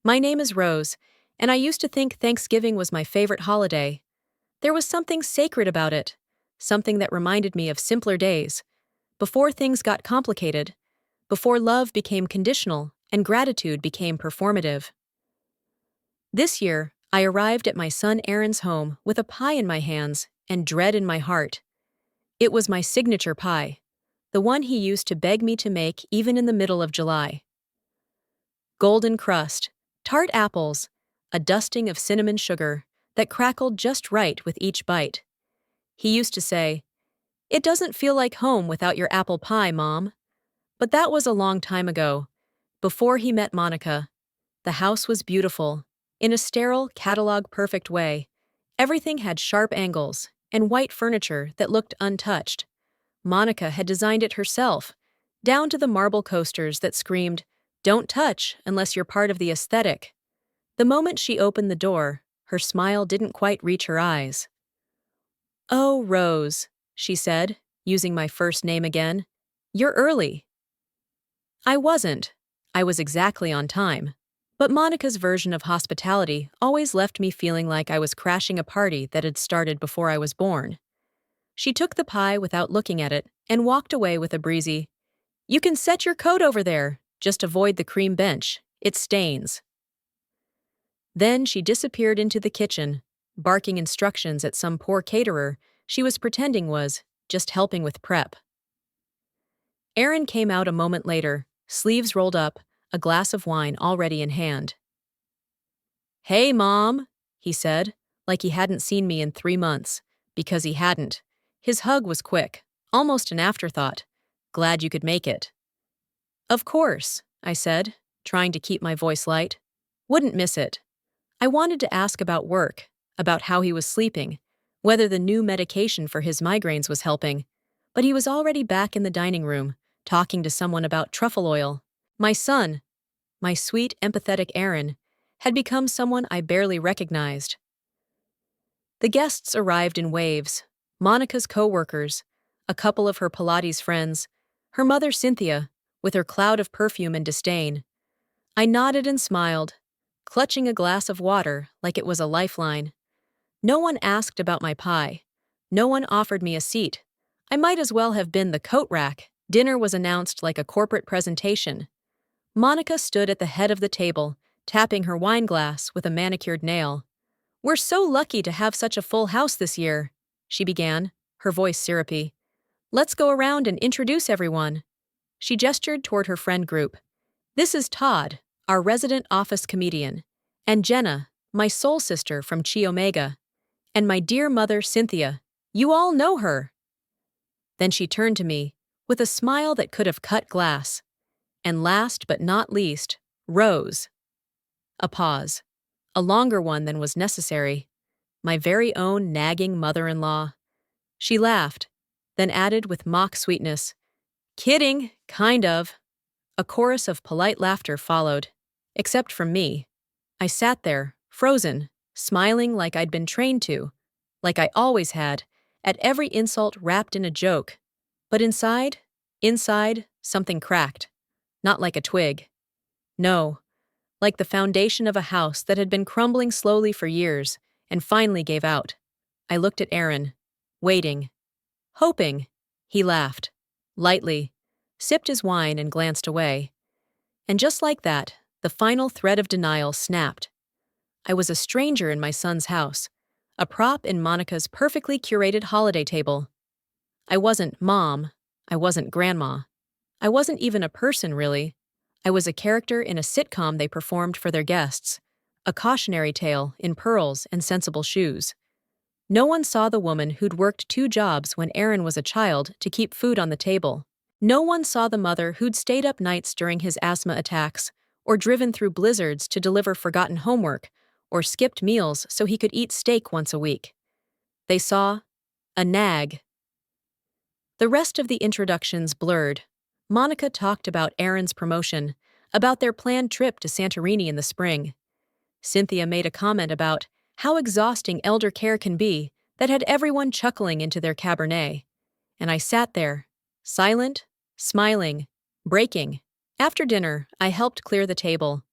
My name is Rose, and I used to think Thanksgiving was my favorite holiday. There was something sacred about it, something that reminded me of simpler days, before things got complicated, before love became conditional and gratitude became performative. This year, I arrived at my son Aaron's home with a pie in my hands and dread in my heart. It was my signature pie, the one he used to beg me to make even in the middle of July. Golden crust, tart apples, a dusting of cinnamon sugar that crackled just right with each bite. He used to say, "It doesn't feel like home without your apple pie, Mom." But that was a long time ago, before he met Monica. The house was beautiful, in a sterile, catalog-perfect way. Everything had sharp angles and white furniture that looked untouched. Monica had designed it herself, down to the marble coasters that screamed, "Don't touch unless you're part of the aesthetic." The moment she opened the door, her smile didn't quite reach her eyes. "Oh, Rose," she said, using my first name again. "You're early." I wasn't. I was exactly on time. But Monica's version of hospitality always left me feeling like I was crashing a party that had started before I was born. She took the pie without looking at it and walked away with a breezy, "You can set your coat over there. Just avoid the cream bench. It stains." Then she disappeared into the kitchen, barking instructions at some poor caterer she was pretending was just helping with prep. Aaron came out a moment later, sleeves rolled up, a glass of wine already in hand. "Hey, Mom," he said, like he hadn't seen me in 3 months, because he hadn't. His hug was quick, almost an afterthought. "Glad you could make it." "Of course," I said, trying to keep my voice light. "Wouldn't miss it." I wanted to ask about work, about how he was sleeping, whether the new medication for his migraines was helping, but he was already back in the dining room, talking to someone about truffle oil. My son, my sweet, empathetic Aaron, had become someone I barely recognized. The guests arrived in waves. Monica's co-workers, a couple of her Pilates friends, her mother Cynthia, with her cloud of perfume and disdain. I nodded and smiled, clutching a glass of water like it was a lifeline. No one asked about my pie. No one offered me a seat. I might as well have been the coat rack. Dinner was announced like a corporate presentation. Monica stood at the head of the table, tapping her wine glass with a manicured nail. "We're so lucky to have such a full house this year," she began, her voice syrupy. "Let's go around and introduce everyone." She gestured toward her friend group. "This is Todd, our resident office comedian, and Jenna, my soul sister from Chi Omega, and my dear mother Cynthia. You all know her." Then she turned to me, with a smile that could have cut glass. "And last but not least, Rose." A pause, a longer one than was necessary. My very own nagging mother-in-law. She laughed, then added with mock sweetness, "Kidding, kind of." A chorus of polite laughter followed, except from me. I sat there, frozen, smiling like I'd been trained to, like I always had, at every insult wrapped in a joke. But inside, something cracked. Not like a twig. No, like the foundation of a house that had been crumbling slowly for years and finally gave out. I looked at Aaron, waiting, hoping. He laughed, lightly, sipped his wine and glanced away. And just like that, the final thread of denial snapped. I was a stranger in my son's house, a prop in Monica's perfectly curated holiday table. I wasn't Mom. I wasn't Grandma. I wasn't even a person, really. I was a character in a sitcom they performed for their guests, a cautionary tale in pearls and sensible shoes. No one saw the woman who'd worked 2 jobs when Aaron was a child to keep food on the table. No one saw the mother who'd stayed up nights during his asthma attacks, or driven through blizzards to deliver forgotten homework, or skipped meals so he could eat steak once a week. They saw a nag. The rest of the introductions blurred. Monica talked about Aaron's promotion, about their planned trip to Santorini in the spring. Cynthia made a comment about how exhausting elder care can be that had everyone chuckling into their Cabernet. And I sat there, silent, smiling, breaking. After dinner, I helped clear the table.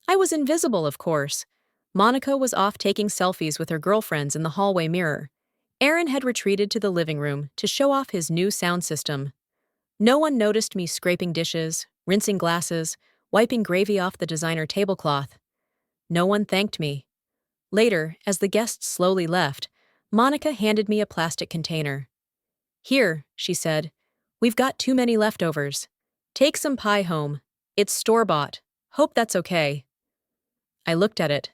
I was invisible, of course. Monica was off taking selfies with her girlfriends in the hallway mirror. Aaron had retreated to the living room to show off his new sound system. No one noticed me scraping dishes, rinsing glasses, wiping gravy off the designer tablecloth. No one thanked me. Later, as the guests slowly left, Monica handed me a plastic container. "Here," she said, "we've got too many leftovers. Take some pie home. It's store-bought. Hope that's okay." I looked at it.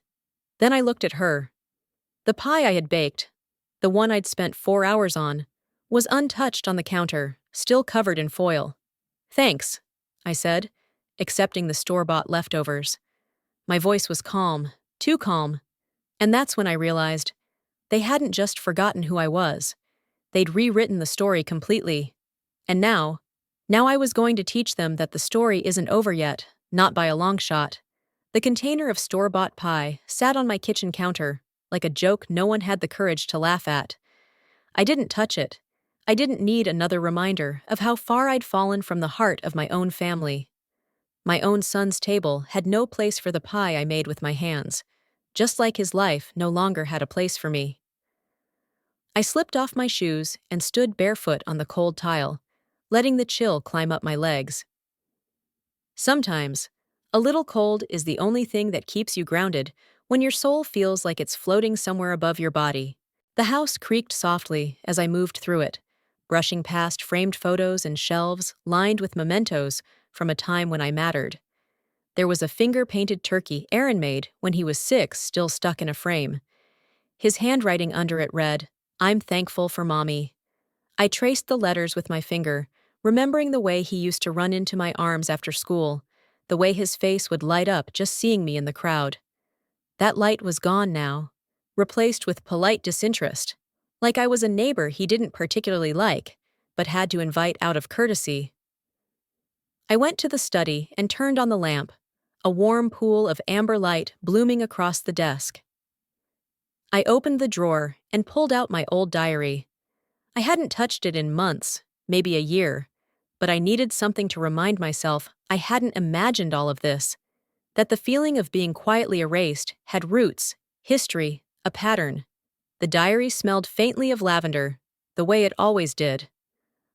Then I looked at her. The pie I had baked, the one I'd spent 4 hours on, was untouched on the counter, still covered in foil. "Thanks," I said, accepting the store-bought leftovers. My voice was calm, too calm, and that's when I realized they hadn't just forgotten who I was. They'd rewritten the story completely. And now I was going to teach them that the story isn't over yet, not by a long shot. The container of store-bought pie sat on my kitchen counter, like a joke no one had the courage to laugh at. I didn't touch it. I didn't need another reminder of how far I'd fallen from the heart of my own family. My own son's table had no place for the pie I made with my hands, just like his life no longer had a place for me. I slipped off my shoes and stood barefoot on the cold tile, letting the chill climb up my legs. Sometimes, a little cold is the only thing that keeps you grounded when your soul feels like it's floating somewhere above your body. The house creaked softly as I moved through it, brushing past framed photos and shelves lined with mementos from a time when I mattered. There was a finger-painted turkey Aaron made when he was 6 still stuck in a frame. His handwriting under it read, "I'm thankful for Mommy." I traced the letters with my finger, remembering the way he used to run into my arms after school, the way his face would light up just seeing me in the crowd. That light was gone now, replaced with polite disinterest, like I was a neighbor he didn't particularly like, but had to invite out of courtesy. I went to the study and turned on the lamp, a warm pool of amber light blooming across the desk. I opened the drawer and pulled out my old diary. I hadn't touched it in months, maybe a year, but I needed something to remind myself I hadn't imagined all of this, that the feeling of being quietly erased had roots, history, a pattern. The diary smelled faintly of lavender, the way it always did.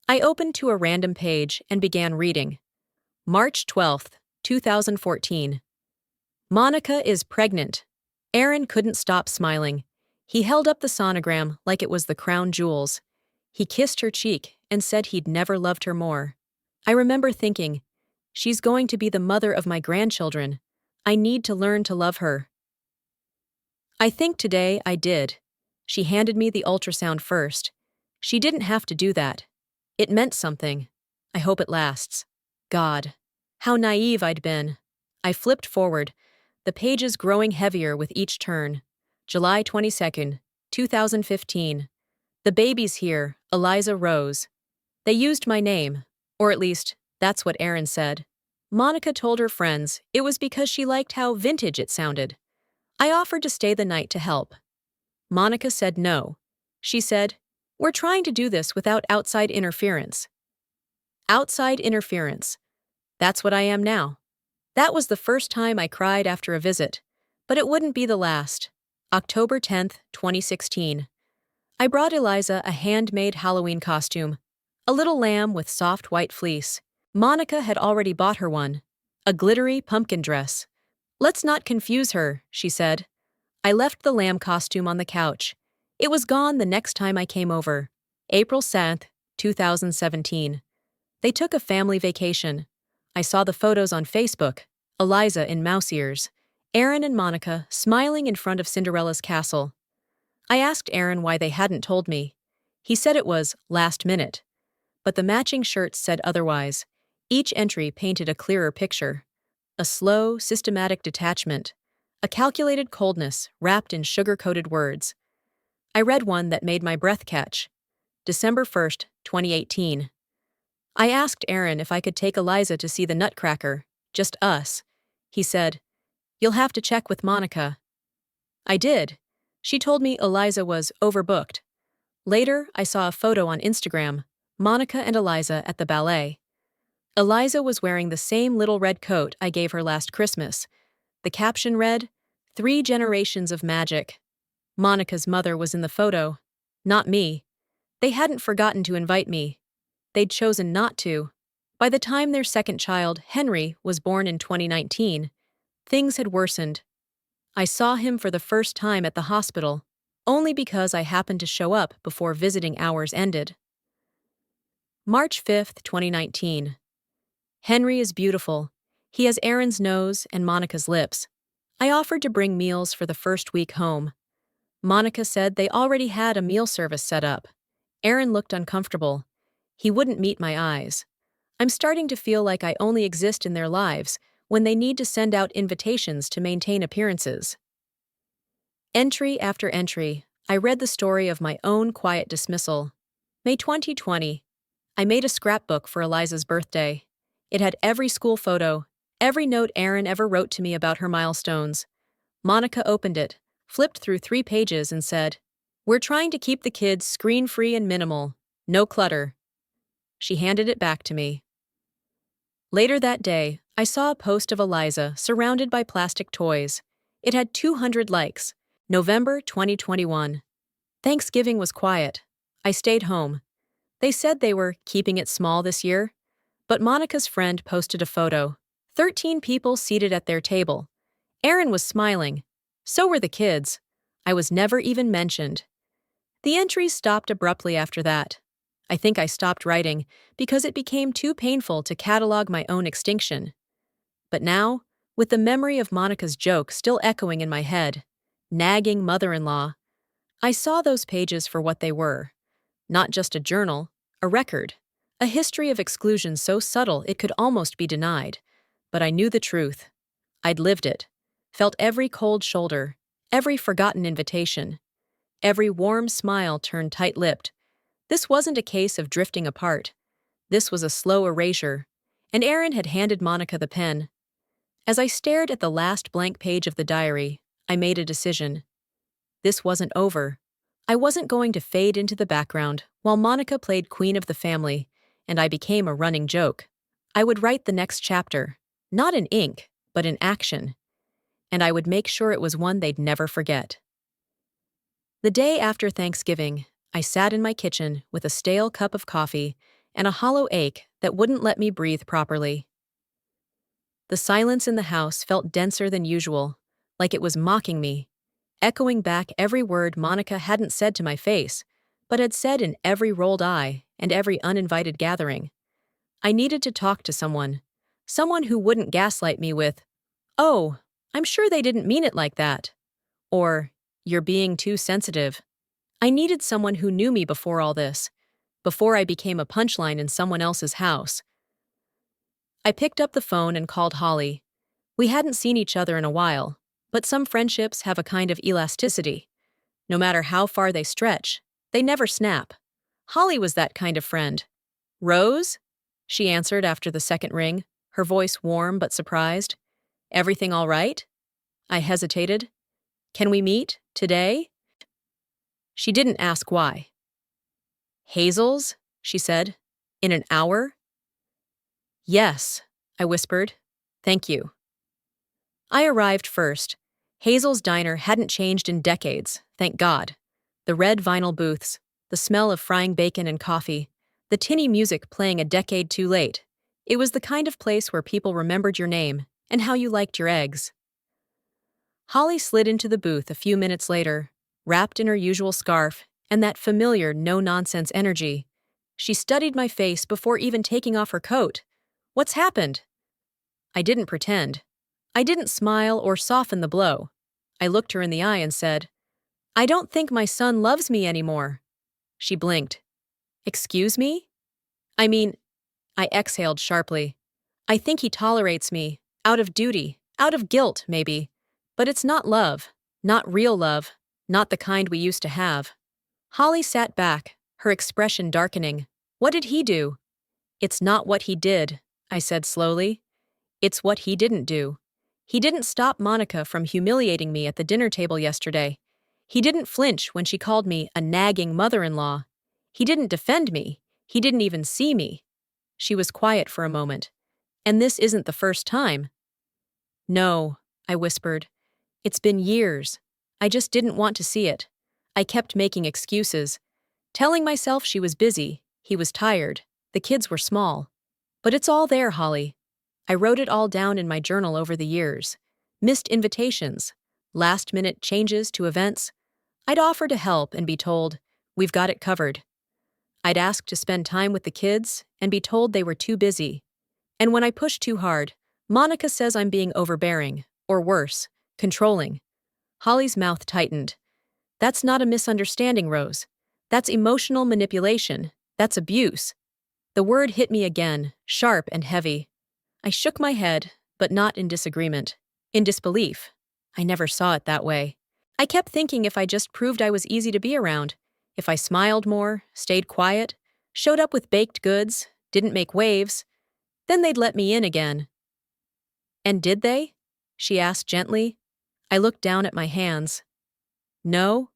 I opened to a random page and began reading. March 12th, 2014. Monica is pregnant. Aaron couldn't stop smiling. He held up the sonogram like it was the crown jewels. He kissed her cheek and said he'd never loved her more. I remember thinking, she's going to be the mother of my grandchildren. I need to learn to love her. I think today I did. She handed me the ultrasound first. She didn't have to do that. It meant something. I hope it lasts. God, how naive I'd been. I flipped forward, the pages growing heavier with each turn. July 22nd, 2015. The baby's here, Eliza Rose. They used my name, or at least, that's what Aaron said. Monica told her friends it was because she liked how vintage it sounded. I offered to stay the night to help. Monica said no. She said, "We're trying to do this without outside interference." Outside interference. That's what I am now. That was the first time I cried after a visit, but it wouldn't be the last. October 10th, 2016. I brought Eliza a handmade Halloween costume, a little lamb with soft white fleece. Monica had already bought her one, a glittery pumpkin dress. "Let's not confuse her," she said. I left the lamb costume on the couch. It was gone the next time I came over. April 7th, 2017. They took a family vacation. I saw the photos on Facebook, Eliza in mouse ears, Aaron and Monica smiling in front of Cinderella's castle. I asked Aaron why they hadn't told me. He said it was last minute. But the matching shirts said otherwise. Each entry painted a clearer picture. A slow, systematic detachment. A calculated coldness wrapped in sugar-coated words. I read one that made my breath catch. December 1st, 2018. I asked Aaron if I could take Eliza to see the Nutcracker, just us. He said, "You'll have to check with Monica." I did. She told me Eliza was overbooked. Later, I saw a photo on Instagram, Monica and Eliza at the ballet. Eliza was wearing the same little red coat I gave her last Christmas, The caption read, "Three generations of magic." Monica's mother was in the photo. Not me. They hadn't forgotten to invite me. They'd chosen not to. By the time their second child, Henry, was born in 2019, things had worsened. I saw him for the first time at the hospital, only because I happened to show up before visiting hours ended. March 5th, 2019. Henry is beautiful. He has Aaron's nose and Monica's lips. I offered to bring meals for the first week home. Monica said they already had a meal service set up. Aaron looked uncomfortable. He wouldn't meet my eyes. I'm starting to feel like I only exist in their lives when they need to send out invitations to maintain appearances. Entry after entry, I read the story of my own quiet dismissal. May 2020. I made a scrapbook for Eliza's birthday. It had every school photo, every note Aaron ever wrote to me about her milestones. Monica opened it, flipped through 3 pages, and said, "We're trying to keep the kids screen-free and minimal. No clutter." She handed it back to me. Later that day, I saw a post of Eliza surrounded by plastic toys. It had 200 likes. November 2021. Thanksgiving was quiet. I stayed home. They said they were keeping it small this year. But Monica's friend posted a photo. 13 people seated at their table. Aaron was smiling. So were the kids. I was never even mentioned. The entries stopped abruptly after that. I think I stopped writing because it became too painful to catalog my own extinction. But now, with the memory of Monica's joke still echoing in my head, nagging mother-in-law, I saw those pages for what they were. Not just a journal, a record, a history of exclusion so subtle it could almost be denied. But I knew the truth. I'd lived it, felt every cold shoulder, every forgotten invitation, every warm smile turned tight-lipped. This wasn't a case of drifting apart. This was a slow erasure, and Aaron had handed Monica the pen. As I stared at the last blank page of the diary, I made a decision. This wasn't over. I wasn't going to fade into the background while Monica played queen of the family, and I became a running joke. I would write the next chapter, not in ink, but in action, and I would make sure it was one they'd never forget. The day after Thanksgiving, I sat in my kitchen with a stale cup of coffee and a hollow ache that wouldn't let me breathe properly. The silence in the house felt denser than usual, like it was mocking me, echoing back every word Monica hadn't said to my face, but had said in every rolled eye and every uninvited gathering. I needed to talk to someone who wouldn't gaslight me with, "Oh, I'm sure they didn't mean it like that," or "You're being too sensitive." I needed someone who knew me before all this, before I became a punchline in someone else's house. I picked up the phone and called Holly. We hadn't seen each other in a while, but some friendships have a kind of elasticity. No matter how far they stretch, they never snap. Holly was that kind of friend. "Rose?" She answered after the second ring, her voice warm but surprised. "Everything all right?" I hesitated. "Can we meet, today?" She didn't ask why. "Hazel's?" she said. "In an hour?" "Yes," I whispered. "Thank you." I arrived first. Hazel's diner hadn't changed in decades, thank God. The red vinyl booths, the smell of frying bacon and coffee, the tinny music playing a decade too late. It was the kind of place where people remembered your name and how you liked your eggs. Holly slid into the booth a few minutes later, wrapped in her usual scarf and that familiar no-nonsense energy. She studied my face before even taking off her coat. "What's happened?" I didn't pretend. I didn't smile or soften the blow. I looked her in the eye and said, "I don't think my son loves me anymore." She blinked. "Excuse me?" I mean, I exhaled sharply. "I think he tolerates me, out of duty, out of guilt, maybe. But it's not love, not real love, not the kind we used to have." Holly sat back, her expression darkening. "What did he do?" "It's not what he did," I said slowly. "It's what he didn't do. He didn't stop Monica from humiliating me at the dinner table yesterday. He didn't flinch when she called me a nagging mother-in-law. He didn't defend me. He didn't even see me." She was quiet for a moment. "And this isn't the first time." "No," I whispered. It's been years. I just didn't want to see it. I kept making excuses, telling myself she was busy, he was tired, the kids were small. But it's all there, Holly. I wrote it all down in my journal over the years. Missed invitations, last-minute changes to events. I'd offer to help and be told, we've got it covered. I'd ask to spend time with the kids and be told they were too busy. And when I push too hard, Monica says I'm being overbearing, or worse, controlling. Holly's mouth tightened. That's not a misunderstanding, Rose. That's emotional manipulation. That's abuse. The word hit me again, sharp and heavy. I shook my head, but not in disagreement. In disbelief. I never saw it that way. I kept thinking if I just proved I was easy to be around, if I smiled more, stayed quiet, showed up with baked goods, didn't make waves, then they'd let me in again. And did they? She asked gently. I looked down at my hands. No.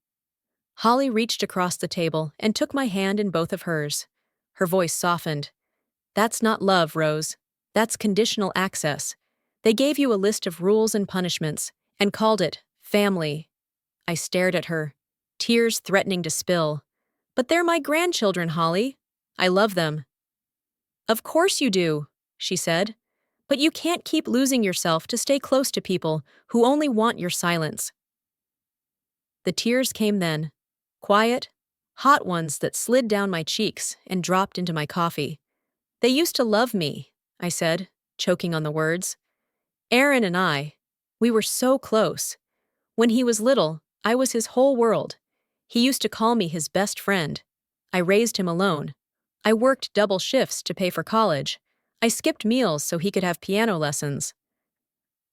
Holly reached across the table and took my hand in both of hers. Her voice softened. That's not love, Rose. That's conditional access. They gave you a list of rules and punishments and called it family. I stared at her, tears threatening to spill. But they're my grandchildren, Holly. I love them. Of course you do, she said. But you can't keep losing yourself to stay close to people who only want your silence. The tears came then, quiet, hot ones that slid down my cheeks and dropped into my coffee. They used to love me, I said, choking on the words. Aaron and I, we were so close. When he was little, I was his whole world. He used to call me his best friend. I raised him alone. I worked double shifts to pay for college. I skipped meals so he could have piano lessons.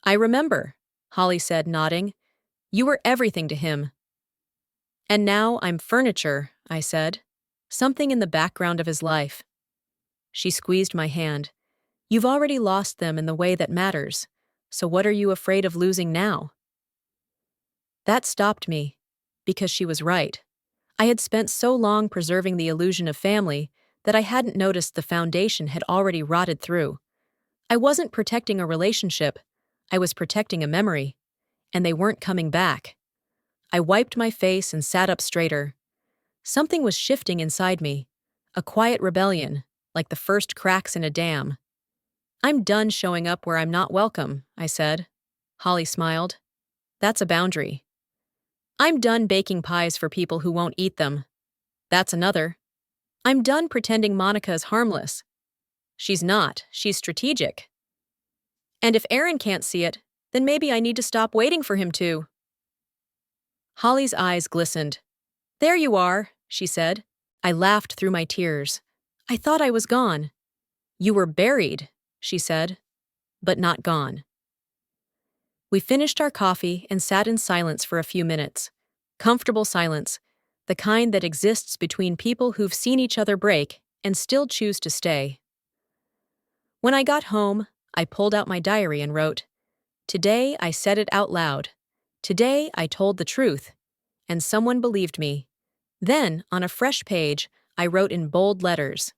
I remember, Holly said, nodding. You were everything to him. And now I'm furniture, I said. Something in the background of his life. She squeezed my hand. You've already lost them in the way that matters, so what are you afraid of losing now? That stopped me, because she was right. I had spent so long preserving the illusion of family that I hadn't noticed the foundation had already rotted through. I wasn't protecting a relationship, I was protecting a memory, and they weren't coming back. I wiped my face and sat up straighter. Something was shifting inside me, a quiet rebellion, like the first cracks in a dam. I'm done showing up where I'm not welcome, I said. Holly smiled. That's a boundary. I'm done baking pies for people who won't eat them. That's another. I'm done pretending Monica is harmless. She's not, she's strategic. And if Aaron can't see it, then maybe I need to stop waiting for him to. Holly's eyes glistened. There you are, she said. I laughed through my tears. I thought I was gone. You were buried, she said, but not gone. We finished our coffee and sat in silence for a few minutes. Comfortable silence, the kind that exists between people who've seen each other break and still choose to stay. When I got home, I pulled out my diary and wrote, Today I said it out loud. Today I told the truth. And someone believed me. Then, on a fresh page, I wrote in bold letters,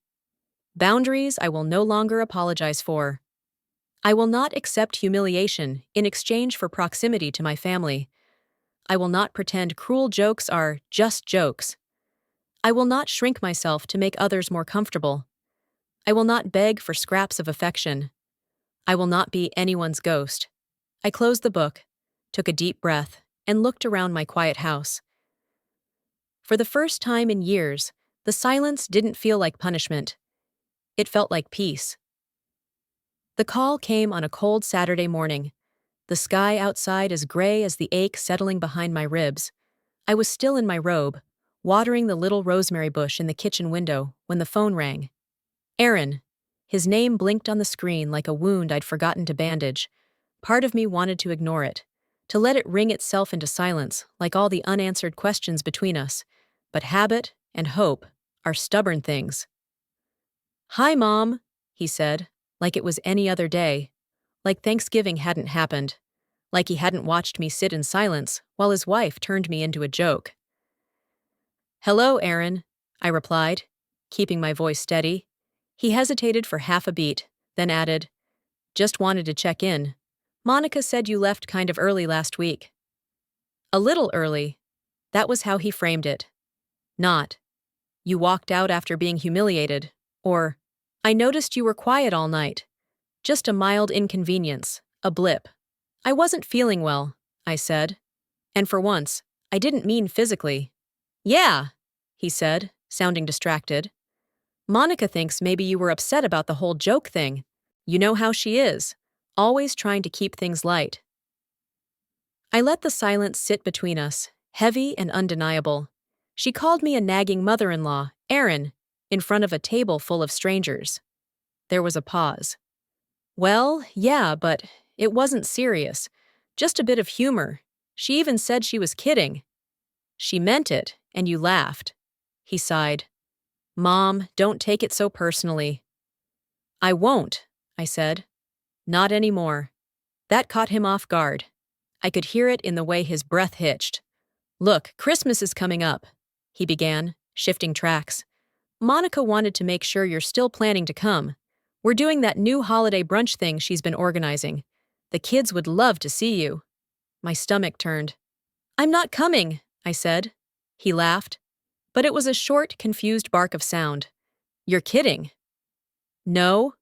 Boundaries I will no longer apologize for. I will not accept humiliation in exchange for proximity to my family. I will not pretend cruel jokes are just jokes. I will not shrink myself to make others more comfortable. I will not beg for scraps of affection. I will not be anyone's ghost. I closed the book, took a deep breath, and looked around my quiet house. For the first time in years, the silence didn't feel like punishment. It felt like peace. The call came on a cold Saturday morning. The sky outside as gray as the ache settling behind my ribs. I was still in my robe, watering the little rosemary bush in the kitchen window when the phone rang. Aaron. His name blinked on the screen like a wound I'd forgotten to bandage. Part of me wanted to ignore it, to let it ring itself into silence like all the unanswered questions between us. But habit and hope are stubborn things. Hi, Mom, he said, like it was any other day. Like Thanksgiving hadn't happened. Like he hadn't watched me sit in silence while his wife turned me into a joke. Hello, Aaron, I replied, keeping my voice steady. He hesitated for half a beat, then added, Just wanted to check in. Monica said you left kind of early last week. A little early. That was how he framed it. Not, you walked out after being humiliated, or, I noticed you were quiet all night. Just a mild inconvenience, a blip. I wasn't feeling well, I said. And for once, I didn't mean physically. Yeah, he said, sounding distracted. Monica thinks maybe you were upset about the whole joke thing. You know how she is, always trying to keep things light. I let the silence sit between us, heavy and undeniable. She called me a nagging mother-in-law, Erin, in front of a table full of strangers. There was a pause. Well, yeah, but it wasn't serious. Just a bit of humor. She even said she was kidding. She meant it, and you laughed. He sighed. Mom, don't take it so personally. I won't, I said. Not anymore. That caught him off guard. I could hear it in the way his breath hitched. Look, Christmas is coming up, he began, shifting tracks. Monica wanted to make sure you're still planning to come. We're doing that new holiday brunch thing she's been organizing. The kids would love to see you. My stomach turned. I'm not coming, I said. He laughed. But it was a short, confused bark of sound. You're kidding. No?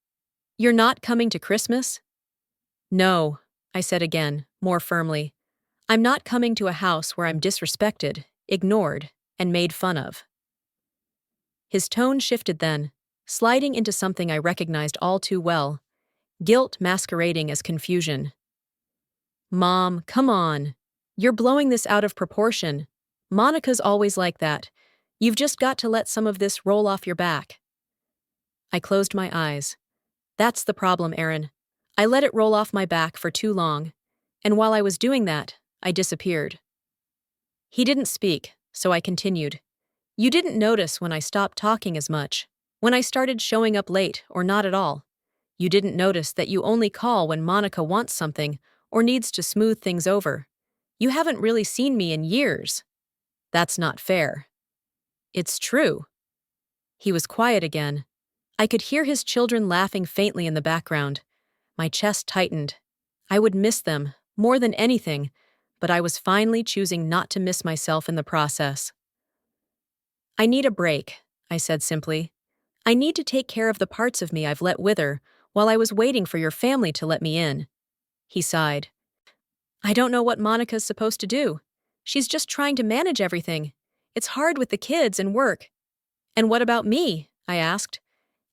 You're not coming to Christmas? No, I said again, more firmly. I'm not coming to a house where I'm disrespected, ignored, and made fun of. His tone shifted then, sliding into something I recognized all too well, guilt masquerading as confusion. Mom, come on. You're blowing this out of proportion. Monica's always like that. You've just got to let some of this roll off your back. I closed my eyes. That's the problem, Erin. I let it roll off my back for too long, and while I was doing that, I disappeared. He didn't speak, so I continued. You didn't notice when I stopped talking as much, when I started showing up late or not at all. You didn't notice that you only call when Monica wants something or needs to smooth things over. You haven't really seen me in years. That's not fair. It's true. He was quiet again. I could hear his children laughing faintly in the background. My chest tightened. I would miss them, more than anything, but I was finally choosing not to miss myself in the process. I need a break, I said simply. I need to take care of the parts of me I've let wither while I was waiting for your family to let me in. He sighed. I don't know what Monica's supposed to do. She's just trying to manage everything. It's hard with the kids and work. And what about me? I asked.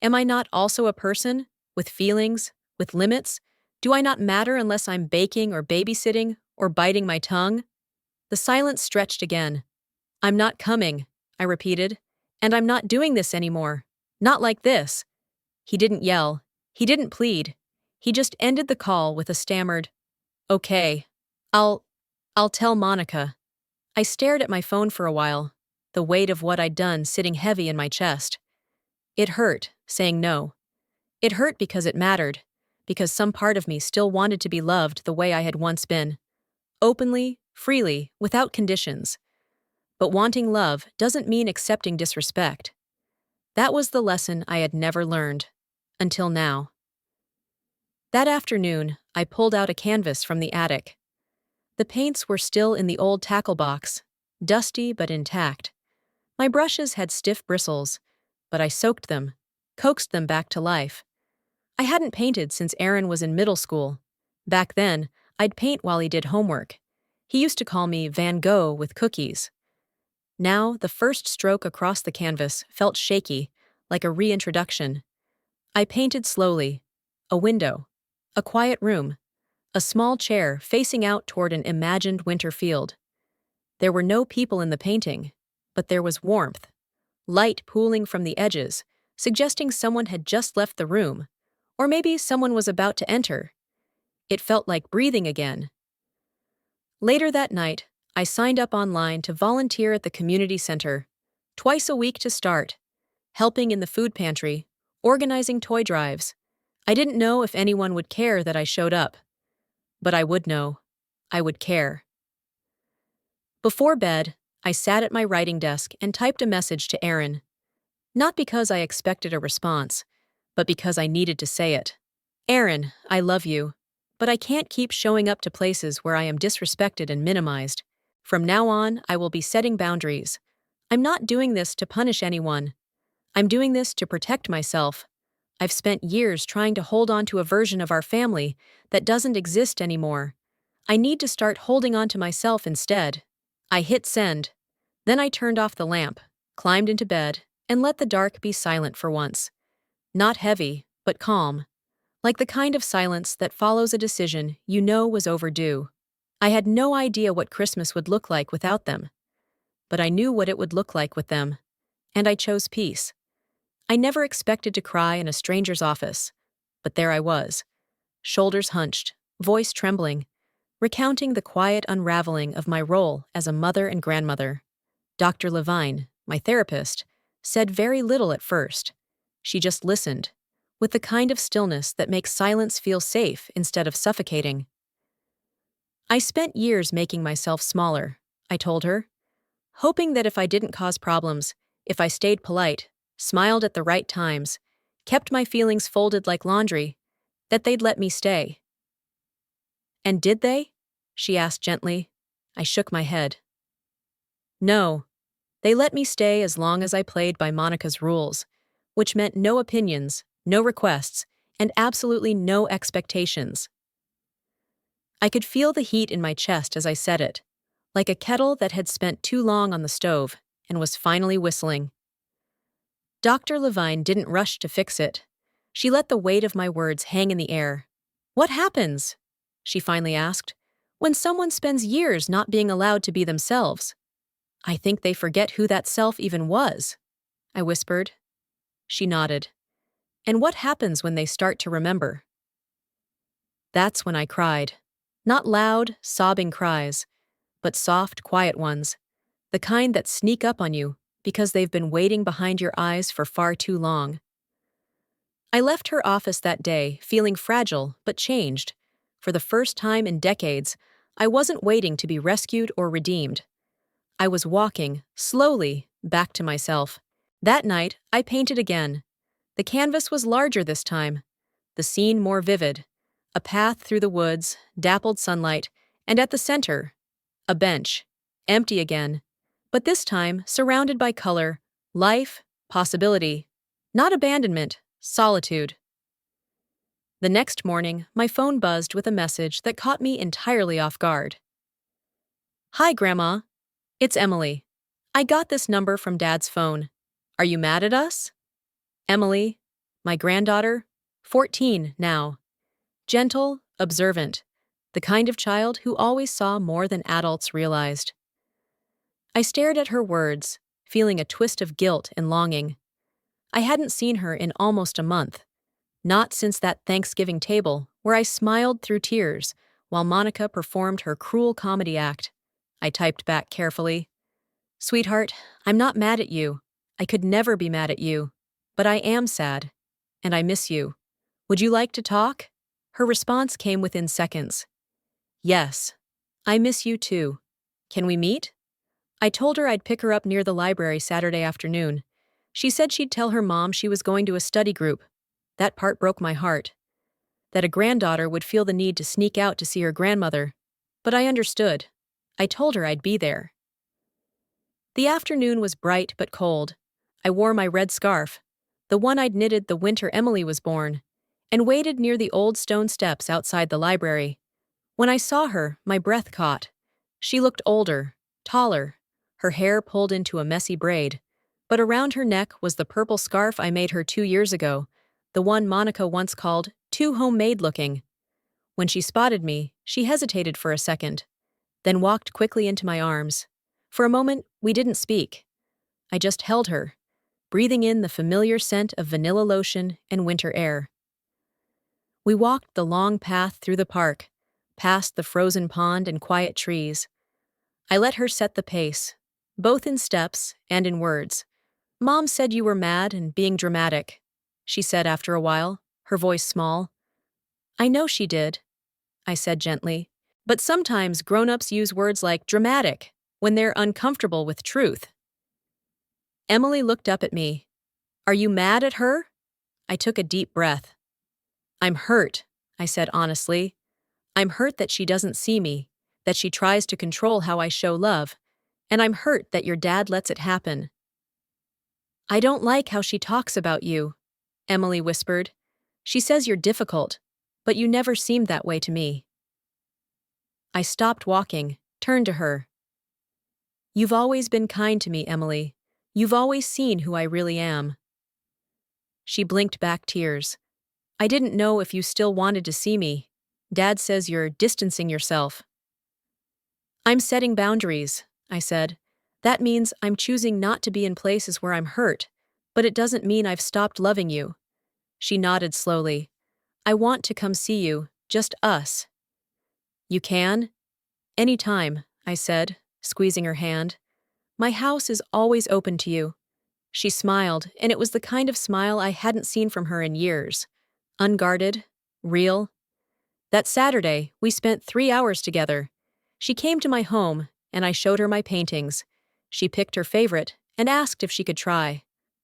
Am I not also a person, with feelings, with limits? Do I not matter unless I'm baking or babysitting or biting my tongue? The silence stretched again. I'm not coming, I repeated, and I'm not doing this anymore. Not like this. He didn't yell. He didn't plead. He just ended the call with a stammered, Okay, I'll tell Monica. I stared at my phone for a while, the weight of what I'd done sitting heavy in my chest. It hurt, saying no. It hurt because it mattered, because some part of me still wanted to be loved the way I had once been. Openly, freely, without conditions. But wanting love doesn't mean accepting disrespect. That was the lesson I had never learned. Until now. That afternoon, I pulled out a canvas from the attic. The paints were still in the old tackle box, dusty but intact. My brushes had stiff bristles, but I soaked them, coaxed them back to life. I hadn't painted since Aaron was in middle school. Back then, I'd paint while he did homework. He used to call me Van Gogh with cookies. Now, the first stroke across the canvas felt shaky, like a reintroduction. I painted slowly. A window. A quiet room. A small chair facing out toward an imagined winter field. There were no people in the painting, but there was warmth. Light pooling from the edges, suggesting someone had just left the room, or maybe someone was about to enter. It felt like breathing again. Later that night, I signed up online to volunteer at the community center, twice a week to start, helping in the food pantry, organizing toy drives. I didn't know if anyone would care that I showed up. But I would know. I would care. Before bed, I sat at my writing desk and typed a message to Aaron. Not because I expected a response, but because I needed to say it. Aaron, I love you. but I can't keep showing up to places where I am disrespected and minimized. From now on, I will be setting boundaries. I'm not doing this to punish anyone. I'm doing this to protect myself. I've spent years trying to hold on to a version of our family that doesn't exist anymore. I need to start holding on to myself instead. I hit send. Then I turned off the lamp, climbed into bed, and let the dark be silent for once. Not heavy, but calm. Like the kind of silence that follows a decision you know was overdue. I had no idea what Christmas would look like without them. But I knew what it would look like with them. And I chose peace. I never expected to cry in a stranger's office. But there I was, shoulders hunched, voice trembling, recounting the quiet unraveling of my role as a mother and grandmother. Dr. Levine, my therapist, said very little at first. She just listened, with the kind of stillness that makes silence feel safe instead of suffocating. I spent years making myself smaller, I told her, hoping that if I didn't cause problems, if I stayed polite, smiled at the right times, kept my feelings folded like laundry, that they'd let me stay. And did they? She asked gently. I shook my head. No. They let me stay as long as I played by Monica's rules, which meant no opinions, no requests, and absolutely no expectations. I could feel the heat in my chest as I said it, like a kettle that had spent too long on the stove and was finally whistling. Dr. Levine didn't rush to fix it. She let the weight of my words hang in the air. What happens, she finally asked, when someone spends years not being allowed to be themselves? I think they forget who that self even was, I whispered. She nodded. And what happens when they start to remember? That's when I cried. Not loud, sobbing cries, but soft, quiet ones, the kind that sneak up on you because they've been waiting behind your eyes for far too long. I left her office that day feeling fragile but changed. For the first time in decades, I wasn't waiting to be rescued or redeemed. I was walking, slowly, back to myself. That night, I painted again. The canvas was larger this time, the scene more vivid. A path through the woods, dappled sunlight, and at the center, a bench, empty again, but this time surrounded by color, life, possibility. Not abandonment, solitude. The next morning, my phone buzzed with a message that caught me entirely off guard. Hi, Grandma. It's Emily. I got this number from Dad's phone. Are you mad at us? Emily, my granddaughter, 14 now. Gentle, observant, the kind of child who always saw more than adults realized. I stared at her words, feeling a twist of guilt and longing. I hadn't seen her in almost a month, not since that Thanksgiving table where I smiled through tears while Monica performed her cruel comedy act. I typed back carefully. Sweetheart, I'm not mad at you. I could never be mad at you. But I am sad. And I miss you. Would you like to talk? Her response came within seconds. Yes. I miss you too. Can we meet? I told her I'd pick her up near the library Saturday afternoon. She said she'd tell her mom she was going to a study group. That part broke my heart. That a granddaughter would feel the need to sneak out to see her grandmother. But I understood. I told her I'd be there. The afternoon was bright but cold. I wore my red scarf, the one I'd knitted the winter Emily was born, and waited near the old stone steps outside the library. When I saw her, my breath caught. She looked older, taller, her hair pulled into a messy braid, but around her neck was the purple scarf I made her 2 years ago, the one Monica once called too homemade looking. When she spotted me, she hesitated for a second, then walked quickly into my arms. For a moment, we didn't speak. I just held her, breathing in the familiar scent of vanilla lotion and winter air. We walked the long path through the park, past the frozen pond and quiet trees. I let her set the pace, both in steps and in words. Mom said you were mad and being dramatic, she said after a while, her voice small. I know she did, I said gently, but sometimes grown-ups use words like dramatic when they're uncomfortable with truth. Emily looked up at me. Are you mad at her? I took a deep breath. I'm hurt, I said honestly. I'm hurt that she doesn't see me, that she tries to control how I show love, and I'm hurt that your dad lets it happen. I don't like how she talks about you, Emily whispered. She says you're difficult, but you never seemed that way to me. I stopped walking, turned to her. You've always been kind to me, Emily. You've always seen who I really am. She blinked back tears. I didn't know if you still wanted to see me. Dad says you're distancing yourself. I'm setting boundaries, I said. That means I'm choosing not to be in places where I'm hurt, but it doesn't mean I've stopped loving you. She nodded slowly. I want to come see you, just us. You can? Anytime, I said, squeezing her hand. My house is always open to you. She smiled, and it was the kind of smile I hadn't seen from her in years. Unguarded, real. That Saturday, we spent 3 hours together. She came to my home, and I showed her my paintings. She picked her favorite and asked if she could try.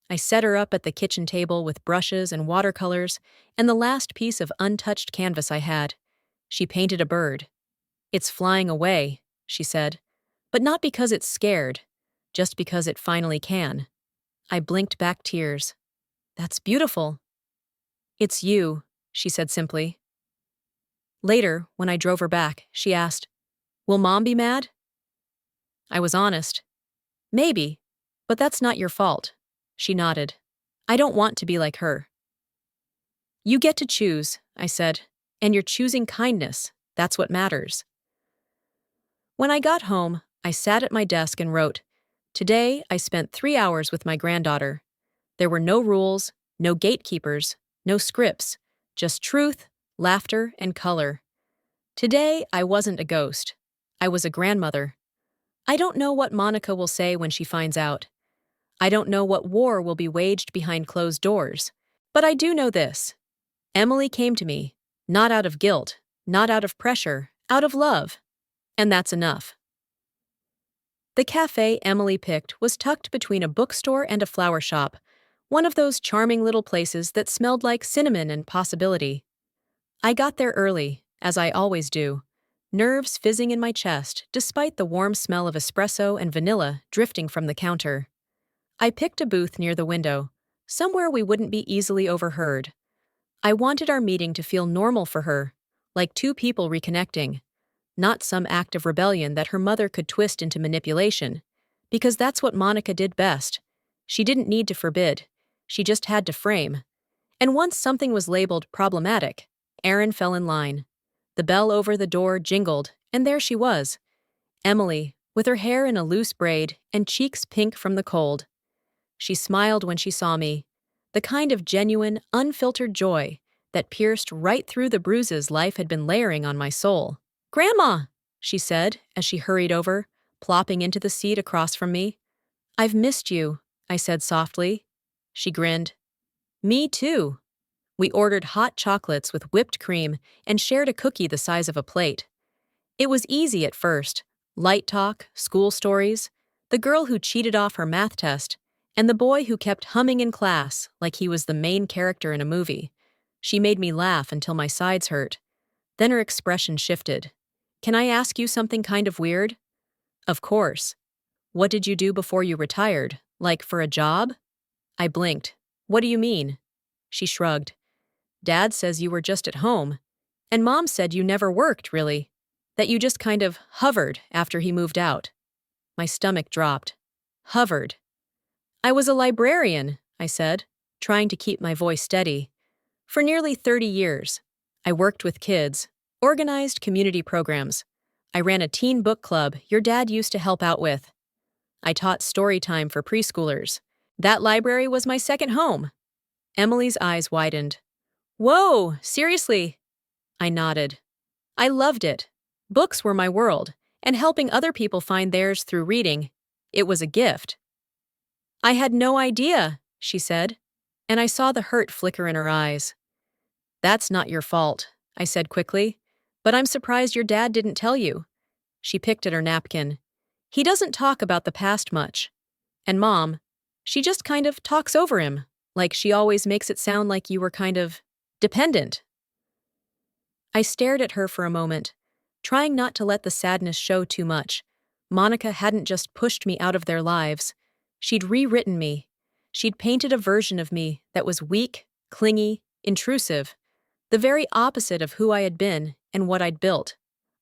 I set her up at the kitchen table with brushes and watercolors and the last piece of untouched canvas I had. She painted a bird. It's flying away, she said, but not because it's scared, just because it finally can. I blinked back tears. That's beautiful. It's you, she said simply. Later, when I drove her back, she asked, Will Mom be mad? I was honest. Maybe, but that's not your fault. She nodded. I don't want to be like her. You get to choose, I said, and you're choosing kindness. That's what matters. When I got home, I sat at my desk and wrote, Today, I spent 3 hours with my granddaughter. There were no rules, no gatekeepers, no scripts, just truth, laughter, and color. Today, I wasn't a ghost. I was a grandmother. I don't know what Monica will say when she finds out. I don't know what war will be waged behind closed doors. But I do know this. Emily came to me, not out of guilt, not out of pressure, out of love. And that's enough. The cafe Emily picked was tucked between a bookstore and a flower shop, one of those charming little places that smelled like cinnamon and possibility. I got there early, as I always do, nerves fizzing in my chest despite the warm smell of espresso and vanilla drifting from the counter. I picked a booth near the window, somewhere we wouldn't be easily overheard. I wanted our meeting to feel normal for her, like two people reconnecting, not some act of rebellion that her mother could twist into manipulation, because that's what Monica did best. She didn't need to forbid, she just had to frame. And once something was labeled problematic, Erin fell in line. The bell over the door jingled, and there she was, Emily, with her hair in a loose braid and cheeks pink from the cold. She smiled when she saw me, the kind of genuine, unfiltered joy that pierced right through the bruises life had been layering on my soul. Grandma, she said as she hurried over, plopping into the seat across from me. I've missed you, I said softly. She grinned. Me too. We ordered hot chocolates with whipped cream and shared a cookie the size of a plate. It was easy at first. Light talk, school stories, the girl who cheated off her math test, and the boy who kept humming in class like he was the main character in a movie. She made me laugh until my sides hurt. Then her expression shifted. Can I ask you something kind of weird? Of course. What did you do before you retired? Like for a job? I blinked. What do you mean? She shrugged. Dad says you were just at home. And Mom said you never worked, really. That you just kind of hovered after he moved out. My stomach dropped. Hovered. I was a librarian, I said, trying to keep my voice steady. For nearly 30 years. I worked with kids, organized community programs. I ran a teen book club your dad used to help out with. I taught story time for preschoolers. That library was my second home. Emily's eyes widened. Whoa, seriously? I nodded. I loved it. Books were my world, and helping other people find theirs through reading, it was a gift. I had no idea, she said, and I saw the hurt flicker in her eyes. That's not your fault, I said quickly, but I'm surprised your dad didn't tell you. She picked at her napkin. He doesn't talk about the past much. And Mom, she just kind of talks over him, like she always makes it sound like you were kind of dependent. I stared at her for a moment, trying not to let the sadness show too much. Monica hadn't just pushed me out of their lives. She'd rewritten me. She'd painted a version of me that was weak, clingy, intrusive, the very opposite of who I had been and what I'd built.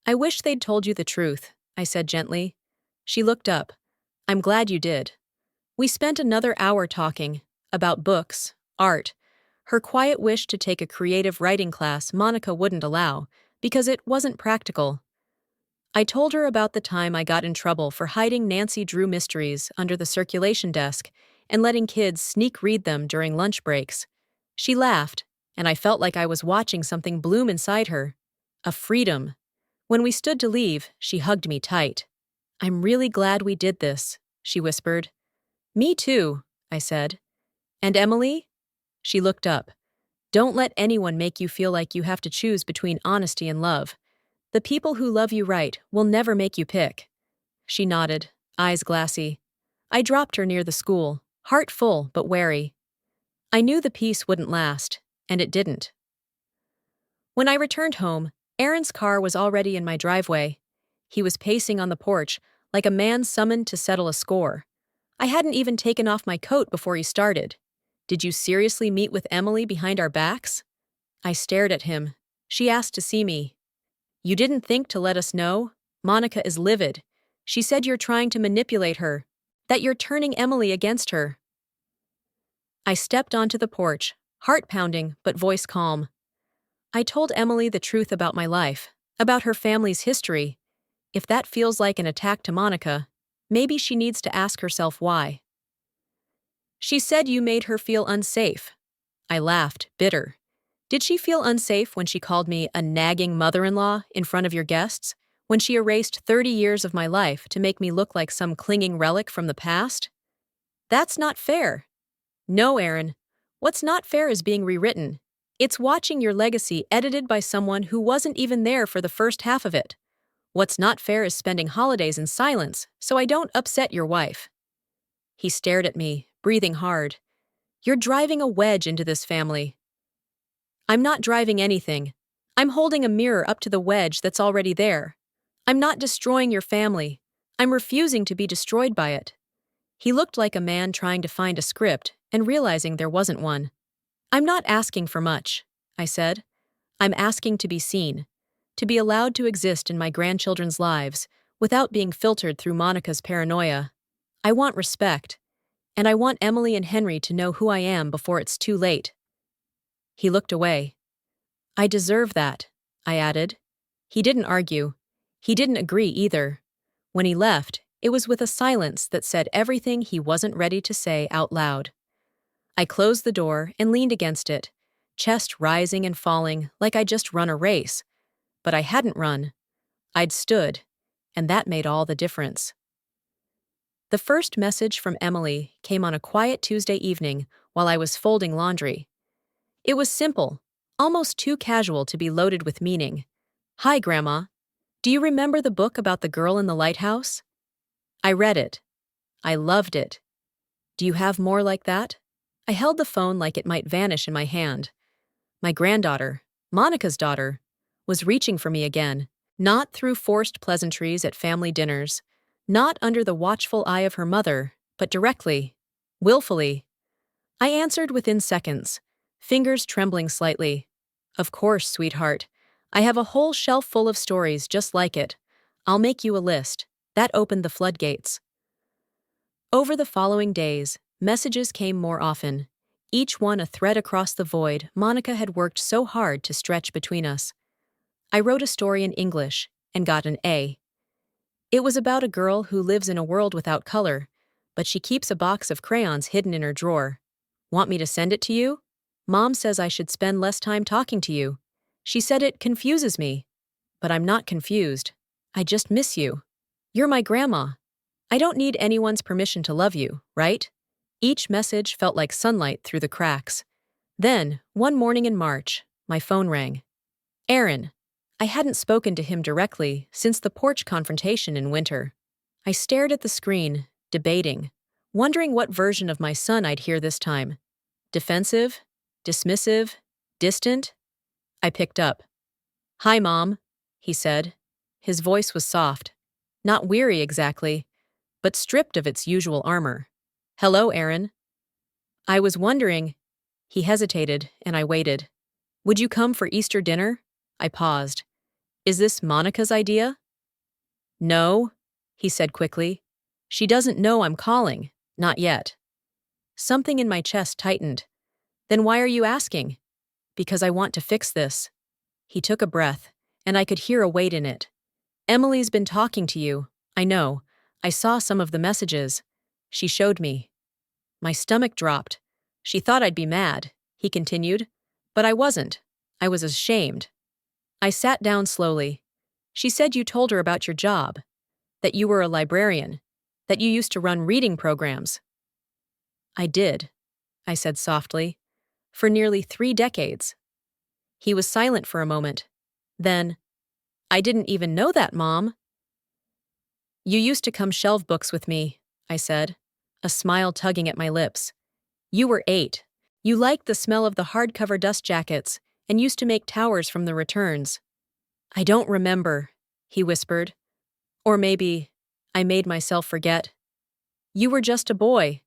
I wish they'd told you the truth, I said gently. She looked up. I'm glad you did. We spent another hour talking about books, art, her quiet wish to take a creative writing class Monica wouldn't allow because it wasn't practical. I told her about the time I got in trouble for hiding Nancy Drew mysteries under the circulation desk and letting kids sneak read them during lunch breaks. She laughed, and I felt like I was watching something bloom inside her. A freedom. When we stood to leave, she hugged me tight. I'm really glad we did this, she whispered. Me too, I said. And Emily? She looked up. Don't let anyone make you feel like you have to choose between honesty and love. The people who love you right will never make you pick. She nodded, eyes glassy. I dropped her near the school, heart full but wary. I knew the peace wouldn't last, and it didn't. When I returned home, Aaron's car was already in my driveway. He was pacing on the porch, like a man summoned to settle a score. I hadn't even taken off my coat before he started. Did you seriously meet with Emily behind our backs? I stared at him. She asked to see me. You didn't think to let us know? Monica is livid. She said you're trying to manipulate her, that you're turning Emily against her. I stepped onto the porch, heart pounding but voice calm. I told Emily the truth about my life, about her family's history. If that feels like an attack to Monica, maybe she needs to ask herself why. She said you made her feel unsafe. I laughed, bitter. Did she feel unsafe when she called me a nagging mother-in-law in front of your guests? When she erased 30 years of my life to make me look like some clinging relic from the past? That's not fair. No, Aaron. What's not fair is being rewritten. It's watching your legacy edited by someone who wasn't even there for the first half of it. What's not fair is spending holidays in silence so I don't upset your wife. He stared at me, breathing hard. You're driving a wedge into this family. I'm not driving anything. I'm holding a mirror up to the wedge that's already there. I'm not destroying your family. I'm refusing to be destroyed by it. He looked like a man trying to find a script and realizing there wasn't one. I'm not asking for much, I said. I'm asking to be seen, to be allowed to exist in my grandchildren's lives without being filtered through Monica's paranoia. I want respect, and I want Emily and Henry to know who I am before it's too late. He looked away. I deserve that, I added. He didn't argue. He didn't agree either. When he left, it was with a silence that said everything he wasn't ready to say out loud. I closed the door and leaned against it, chest rising and falling like I'd just run a race. But I hadn't run. I'd stood, and that made all the difference. The first message from Emily came on a quiet Tuesday evening while I was folding laundry. It was simple, almost too casual to be loaded with meaning. Hi, Grandma. Do you remember the book about the girl in the lighthouse? I read it. I loved it. Do you have more like that? I held the phone like it might vanish in my hand. My granddaughter, Monica's daughter, was reaching for me again, not through forced pleasantries at family dinners, not under the watchful eye of her mother, but directly, willfully. I answered within seconds, fingers trembling slightly. Of course, sweetheart. I have a whole shelf full of stories just like it. I'll make you a list. That opened the floodgates. Over the following days, messages came more often, each one a thread across the void Monica had worked so hard to stretch between us. I wrote a story in English and got an A. It was about a girl who lives in a world without color, but she keeps a box of crayons hidden in her drawer. Want me to send it to you? Mom says I should spend less time talking to you. She said it confuses me. But I'm not confused. I just miss you. You're my grandma. I don't need anyone's permission to love you, right? Each message felt like sunlight through the cracks. Then, one morning in March, my phone rang. Aaron. I hadn't spoken to him directly since the porch confrontation in winter. I stared at the screen, debating, wondering what version of my son I'd hear this time. Defensive? Dismissive? Distant? I picked up. "Hi, Mom," he said. His voice was soft. Not weary exactly, but stripped of its usual armor. "Hello, Aaron." "I was wondering." He hesitated, and I waited. "Would you come for Easter dinner?" I paused. "Is this Monica's idea?" "No," he said quickly. "She doesn't know I'm calling. Not yet." Something in my chest tightened. "Then why are you asking?" "Because I want to fix this." He took a breath, and I could hear a weight in it. "Emily's been talking to you. I know. I saw some of the messages. She showed me." My stomach dropped. "She thought I'd be mad," he continued. "But I wasn't. I was ashamed." I sat down slowly. "She said you told her about your job, that you were a librarian, that you used to run reading programs." "I did," I said softly, "for nearly 3 decades." He was silent for a moment. Then, "I didn't even know that, Mom." "You used to come shelve books with me," I said, a smile tugging at my lips. "You were 8. You liked the smell of the hardcover dust jackets and used to make towers from the returns." "I don't remember," he whispered. "Or maybe I made myself forget. You were just a boy."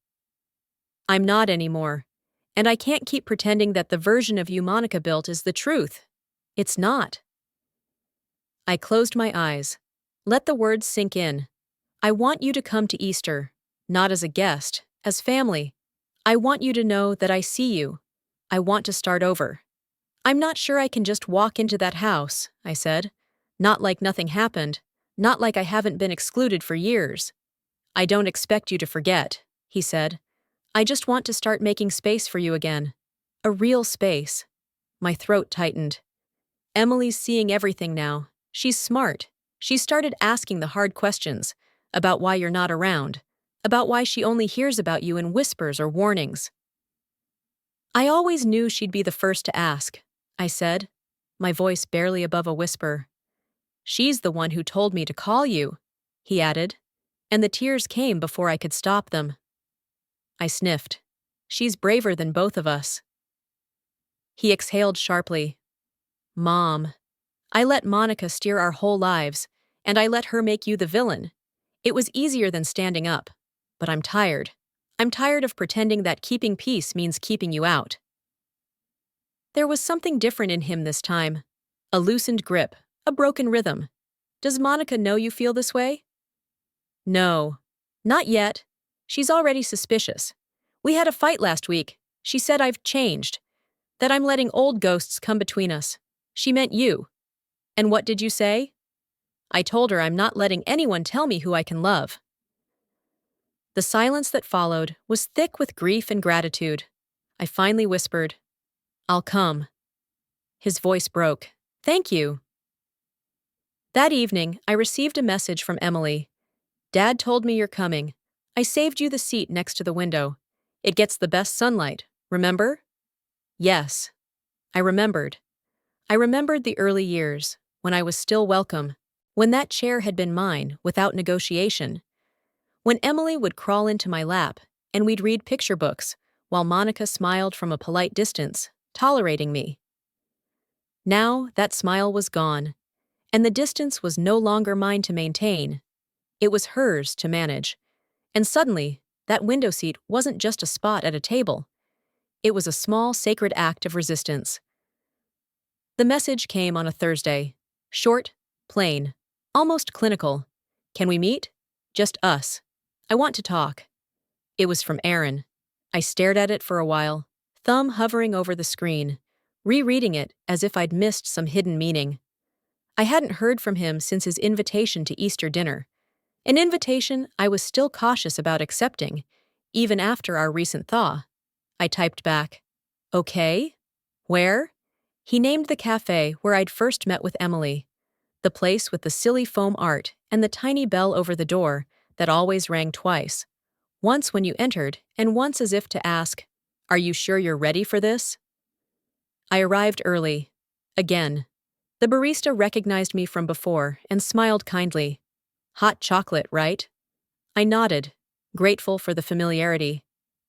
"I'm not anymore. And I can't keep pretending that the version of you Monica built is the truth. It's not." I closed my eyes. Let the words sink in. "I want you to come to Easter, not as a guest, as family. I want you to know that I see you. I want to start over." "I'm not sure I can just walk into that house," I said. "Not like nothing happened. Not like I haven't been excluded for years." "I don't expect you to forget," he said. "I just want to start making space for you again. A real space." My throat tightened. "Emily's seeing everything now. She's smart. She started asking the hard questions about why you're not around, about why she only hears about you in whispers or warnings." "I always knew she'd be the first to ask," I said, my voice barely above a whisper. "She's the one who told me to call you," he added, and the tears came before I could stop them. I sniffed. "She's braver than both of us." He exhaled sharply. "Mom, I let Monica steer our whole lives, and I let her make you the villain. It was easier than standing up. But I'm tired. I'm tired of pretending that keeping peace means keeping you out." There was something different in him this time. A loosened grip, a broken rhythm. "Does Monica know you feel this way?" "No. Not yet. She's already suspicious. We had a fight last week. She said I've changed. That I'm letting old ghosts come between us. She meant you. And what did you say?" "I told her I'm not letting anyone tell me who I can love." The silence that followed was thick with grief and gratitude. I finally whispered, "I'll come." His voice broke. "Thank you." That evening, I received a message from Emily. "Dad told me you're coming. I saved you the seat next to the window. It gets the best sunlight, remember?" Yes. I remembered. I remembered the early years, when I was still welcome, when that chair had been mine without negotiation, when Emily would crawl into my lap and we'd read picture books while Monica smiled from a polite distance, tolerating me. Now that smile was gone, and the distance was no longer mine to maintain. It was hers to manage. And suddenly, that window seat wasn't just a spot at a table. It was a small sacred act of resistance. The message came on a Thursday. Short, plain, almost clinical. "Can we meet? Just us. I want to talk." It was from Aaron. I stared at it for a while, thumb hovering over the screen, rereading it as if I'd missed some hidden meaning. I hadn't heard from him since his invitation to Easter dinner, an invitation I was still cautious about accepting, even after our recent thaw. I typed back, "Okay? Where?" He named the cafe where I'd first met with Emily, the place with the silly foam art and the tiny bell over the door that always rang twice, once when you entered and once as if to ask, "Are you sure you're ready for this?" I arrived early. Again. The barista recognized me from before and smiled kindly. "Hot chocolate, right?" I nodded, grateful for the familiarity.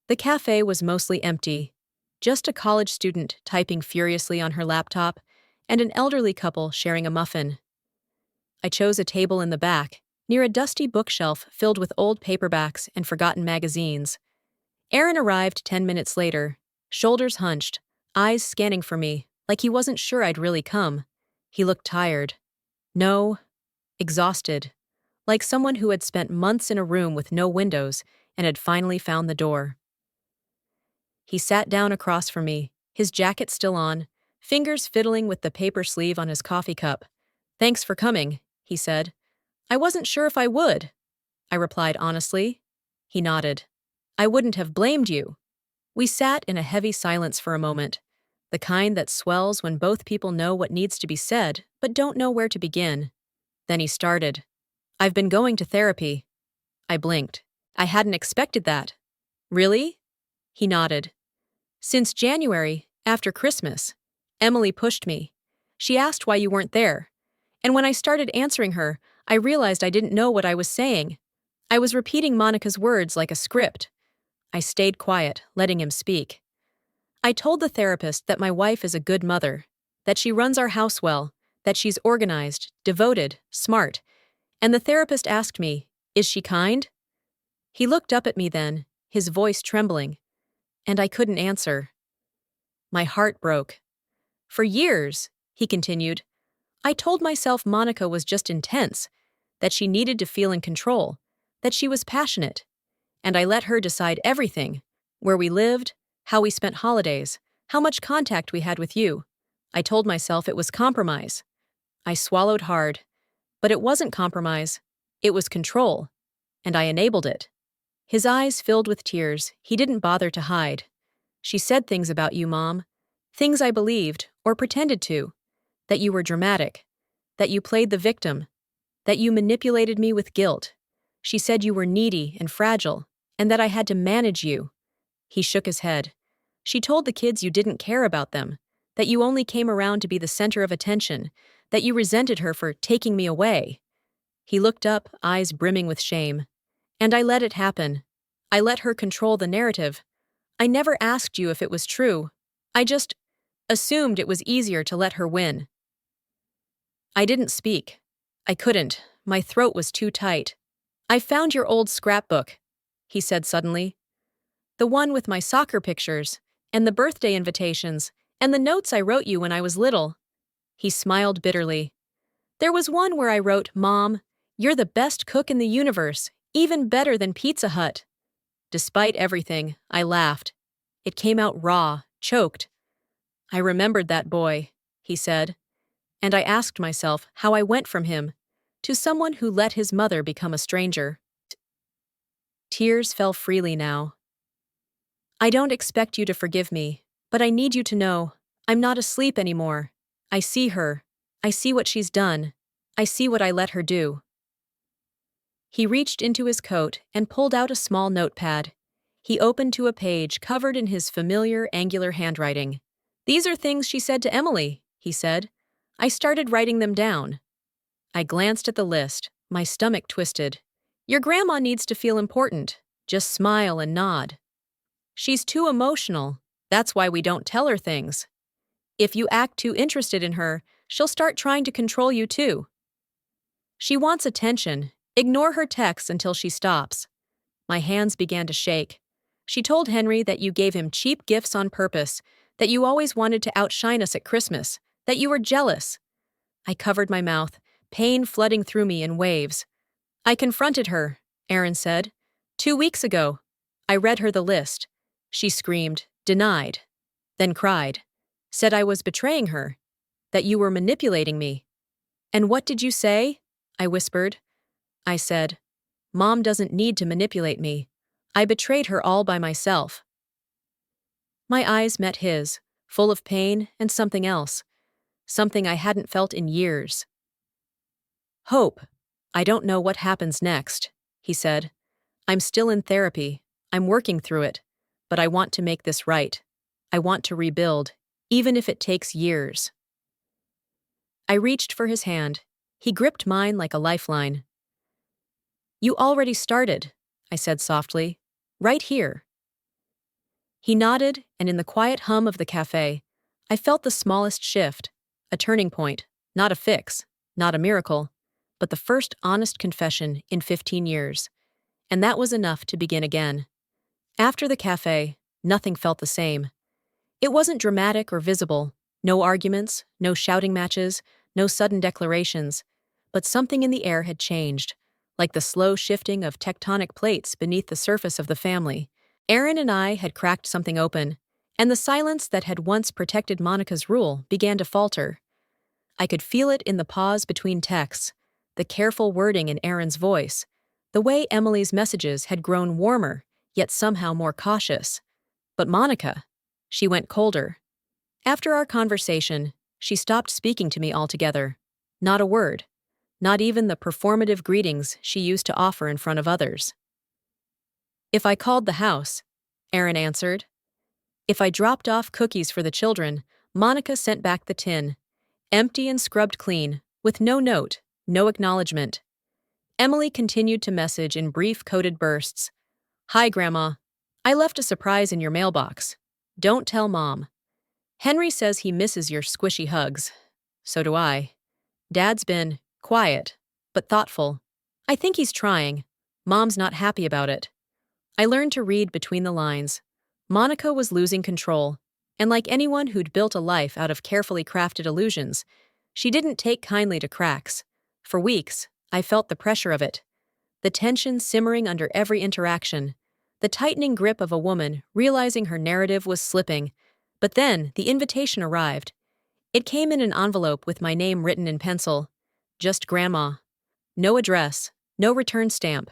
The cafe was mostly empty. Just a college student typing furiously on her laptop, and an elderly couple sharing a muffin. I chose a table in the back, near a dusty bookshelf filled with old paperbacks and forgotten magazines. Aaron arrived 10 minutes later, shoulders hunched, eyes scanning for me, like he wasn't sure I'd really come. He looked tired. No, exhausted. Like someone who had spent months in a room with no windows and had finally found the door. He sat down across from me, his jacket still on, fingers fiddling with the paper sleeve on his coffee cup. "Thanks for coming," he said. "I wasn't sure if I would," I replied honestly. He nodded. "I wouldn't have blamed you." We sat in a heavy silence for a moment, the kind that swells when both people know what needs to be said but don't know where to begin. Then he started. "I've been going to therapy." I blinked. I hadn't expected that. "Really?" He nodded. "Since January, after Christmas. Emily pushed me. She asked why you weren't there. And when I started answering her, I realized I didn't know what I was saying. I was repeating Monica's words like a script." I stayed quiet, letting him speak. "I told the therapist that my wife is a good mother, that she runs our house well, that she's organized, devoted, smart. And the therapist asked me, 'Is she kind?'" He looked up at me then, his voice trembling. And I couldn't answer. My heart broke. "For years," he continued, "I told myself Monica was just intense, that she needed to feel in control, that she was passionate. And I let her decide everything, where we lived, how we spent holidays, how much contact we had with you. I told myself it was compromise." I swallowed hard. But it wasn't compromise. It was control. And I enabled it. His eyes filled with tears he didn't bother to hide. "She said things about you, Mom. Things I believed, or pretended to. That you were dramatic. That you played the victim. That you manipulated me with guilt. She said you were needy and fragile, and that I had to manage you." He shook his head. "She told the kids you didn't care about them, that you only came around to be the center of attention, that you resented her for taking me away." He looked up, eyes brimming with shame. "And I let it happen. I let her control the narrative. I never asked you if it was true. I just assumed it was easier to let her win." I didn't speak. I couldn't. My throat was too tight. "I found your old scrapbook," he said suddenly. "The one with my soccer pictures, and the birthday invitations, and the notes I wrote you when I was little." He smiled bitterly. "There was one where I wrote, 'Mom, you're the best cook in the universe, even better than Pizza Hut.'" Despite everything, I laughed. It came out raw, choked. "I remembered that boy," he said. And I asked myself how I went from him to someone who let his mother become a stranger. Tears fell freely now. "I don't expect you to forgive me, but I need you to know I'm not asleep anymore. I see her. I see what she's done. I see what I let her do." He reached into his coat and pulled out a small notepad. He opened to a page covered in his familiar angular handwriting. "These are things she said to Emily," he said. I started writing them down. I glanced at the list, my stomach twisted. "Your grandma needs to feel important. Just smile and nod. She's too emotional. That's why we don't tell her things. If you act too interested in her, she'll start trying to control you too. She wants attention. Ignore her texts until she stops." My hands began to shake. "She told Henry that you gave him cheap gifts on purpose, that you always wanted to outshine us at Christmas, that you were jealous." I covered my mouth, pain flooding through me in waves. "I confronted her," Aaron said. 2 weeks ago. I read her the list. She screamed, denied, then cried, said I was betraying her, that you were manipulating me." "And what did you say?" I whispered. I said, "Mom doesn't need to manipulate me. I betrayed her all by myself." My eyes met his, full of pain and something else, something I hadn't felt in years. "Hope. I don't know what happens next," he said. "I'm still in therapy. I'm working through it. But I want to make this right. I want to rebuild, even if it takes years." I reached for his hand. He gripped mine like a lifeline. "You already started," I said softly. "Right here." He nodded, and in the quiet hum of the cafe, I felt the smallest shift, A turning point, not a fix, not a miracle, but the first honest confession in 15 years. And that was enough to begin again. After the cafe, nothing felt the same. It wasn't dramatic or visible, no arguments, no shouting matches, no sudden declarations, but something in the air had changed, like the slow shifting of tectonic plates beneath the surface of the family. Aaron and I had cracked something open, and the silence that had once protected Monica's rule began to falter. I could feel it in the pause between texts, the careful wording in Aaron's voice, the way Emily's messages had grown warmer, yet somehow more cautious. But Monica, she went colder. After our conversation, she stopped speaking to me altogether. Not a word. Not even the performative greetings she used to offer in front of others. If I called the house, Aaron answered. If I dropped off cookies for the children, Monica sent back the tin, empty and scrubbed clean, with no note, no acknowledgement. Emily continued to message in brief coded bursts. Hi, Grandma. I left a surprise in your mailbox. Don't tell Mom. Henry says he misses your squishy hugs. So do I. Dad's been quiet, but thoughtful. I think he's trying. Mom's not happy about it. I learned to read between the lines. Monica was losing control, and like anyone who'd built a life out of carefully crafted illusions, she didn't take kindly to cracks. For weeks, I felt the pressure of it. The tension simmering under every interaction. The tightening grip of a woman realizing her narrative was slipping. But then, the invitation arrived. It came in an envelope with my name written in pencil. Just Grandma. No address, no return stamp.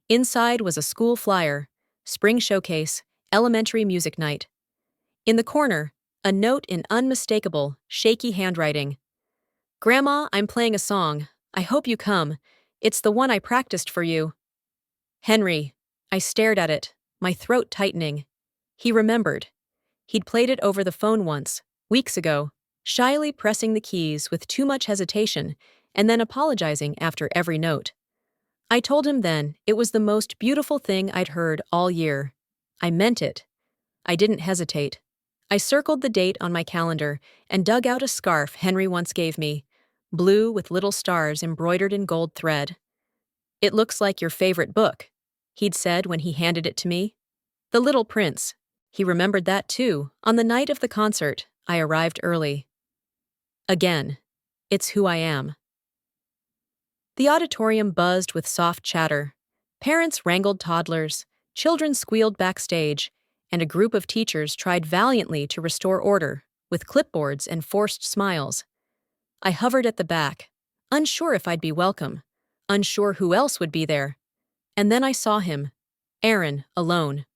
Inside was a school flyer, spring showcase, elementary music night. In the corner, a note in unmistakable, shaky handwriting. Grandma, I'm playing a song. I hope you come. It's the one I practiced for you. Henry. I stared at it, my throat tightening. He remembered. He'd played it over the phone once, weeks ago, shyly pressing the keys with too much hesitation and then apologizing after every note. I told him then it was the most beautiful thing I'd heard all year. I meant it. I didn't hesitate. I circled the date on my calendar and dug out a scarf Henry once gave me, blue with little stars embroidered in gold thread. It looks like your favorite book, he'd said when he handed it to me. The Little Prince. He remembered that too. On the night of the concert, I arrived early. Again, it's who I am. The auditorium buzzed with soft chatter. Parents wrangled toddlers, children squealed backstage, and a group of teachers tried valiantly to restore order, with clipboards and forced smiles. I hovered at the back, unsure if I'd be welcome, unsure who else would be there. And then I saw him, Aaron, alone.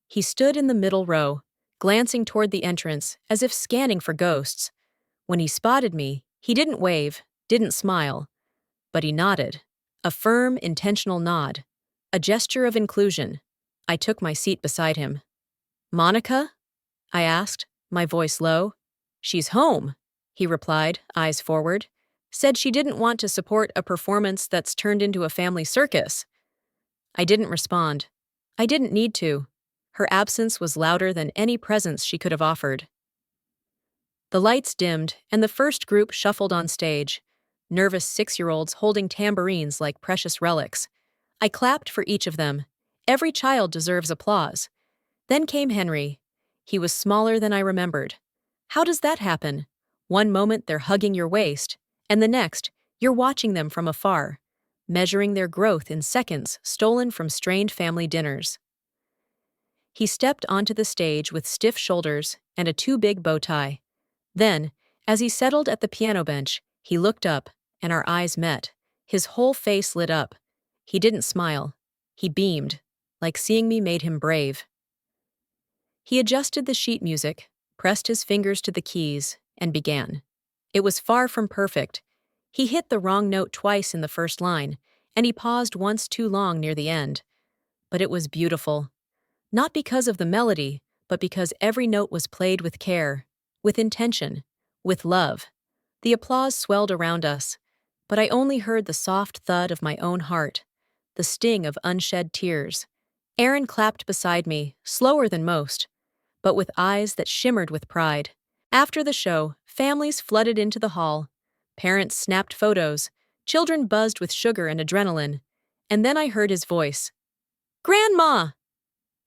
He stood in the middle row, glancing toward the entrance as if scanning for ghosts. When he spotted me, he didn't wave, didn't smile, but he nodded. A firm, intentional nod. A gesture of inclusion. I took my seat beside him. Monica? I asked, my voice low. She's home, he replied, eyes forward. Said she didn't want to support a performance that's turned into a family circus. I didn't respond. I didn't need to. Her absence was louder than any presence she could have offered. The lights dimmed, and the first group shuffled on stage, nervous 6-year-olds holding tambourines like precious relics. I clapped for each of them. Every child deserves applause. Then came Henry. He was smaller than I remembered. How does that happen? One moment they're hugging your waist, and the next, you're watching them from afar, measuring their growth in seconds stolen from strained family dinners. He stepped onto the stage with stiff shoulders and a too-big bow tie. Then, as he settled at the piano bench, he looked up, and our eyes met. His whole face lit up. He didn't smile. He beamed, like seeing me made him brave. He adjusted the sheet music, pressed his fingers to the keys, and began. It was far from perfect. He hit the wrong note twice in the first line, and he paused once too long near the end. But it was beautiful. Not because of the melody, but because every note was played with care, with intention, with love. The applause swelled around us, but I only heard the soft thud of my own heart, the sting of unshed tears. Aaron clapped beside me, slower than most, but with eyes that shimmered with pride. After the show, families flooded into the hall. Parents snapped photos. Children buzzed with sugar and adrenaline. And then I heard his voice. Grandma!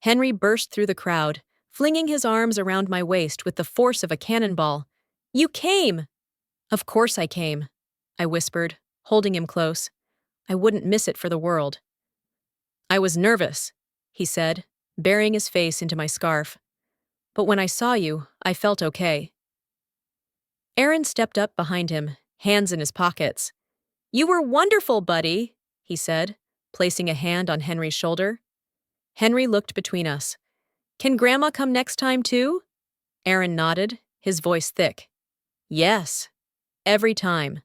Henry burst through the crowd, flinging his arms around my waist with the force of a cannonball. You came! Of course I came, I whispered, holding him close. I wouldn't miss it for the world. I was nervous, he said, burying his face into my scarf. But when I saw you, I felt okay. Aaron stepped up behind him, hands in his pockets. You were wonderful, buddy, he said, placing a hand on Henry's shoulder. Henry looked between us. Can Grandma come next time too? Aaron nodded, his voice thick. Yes, every time.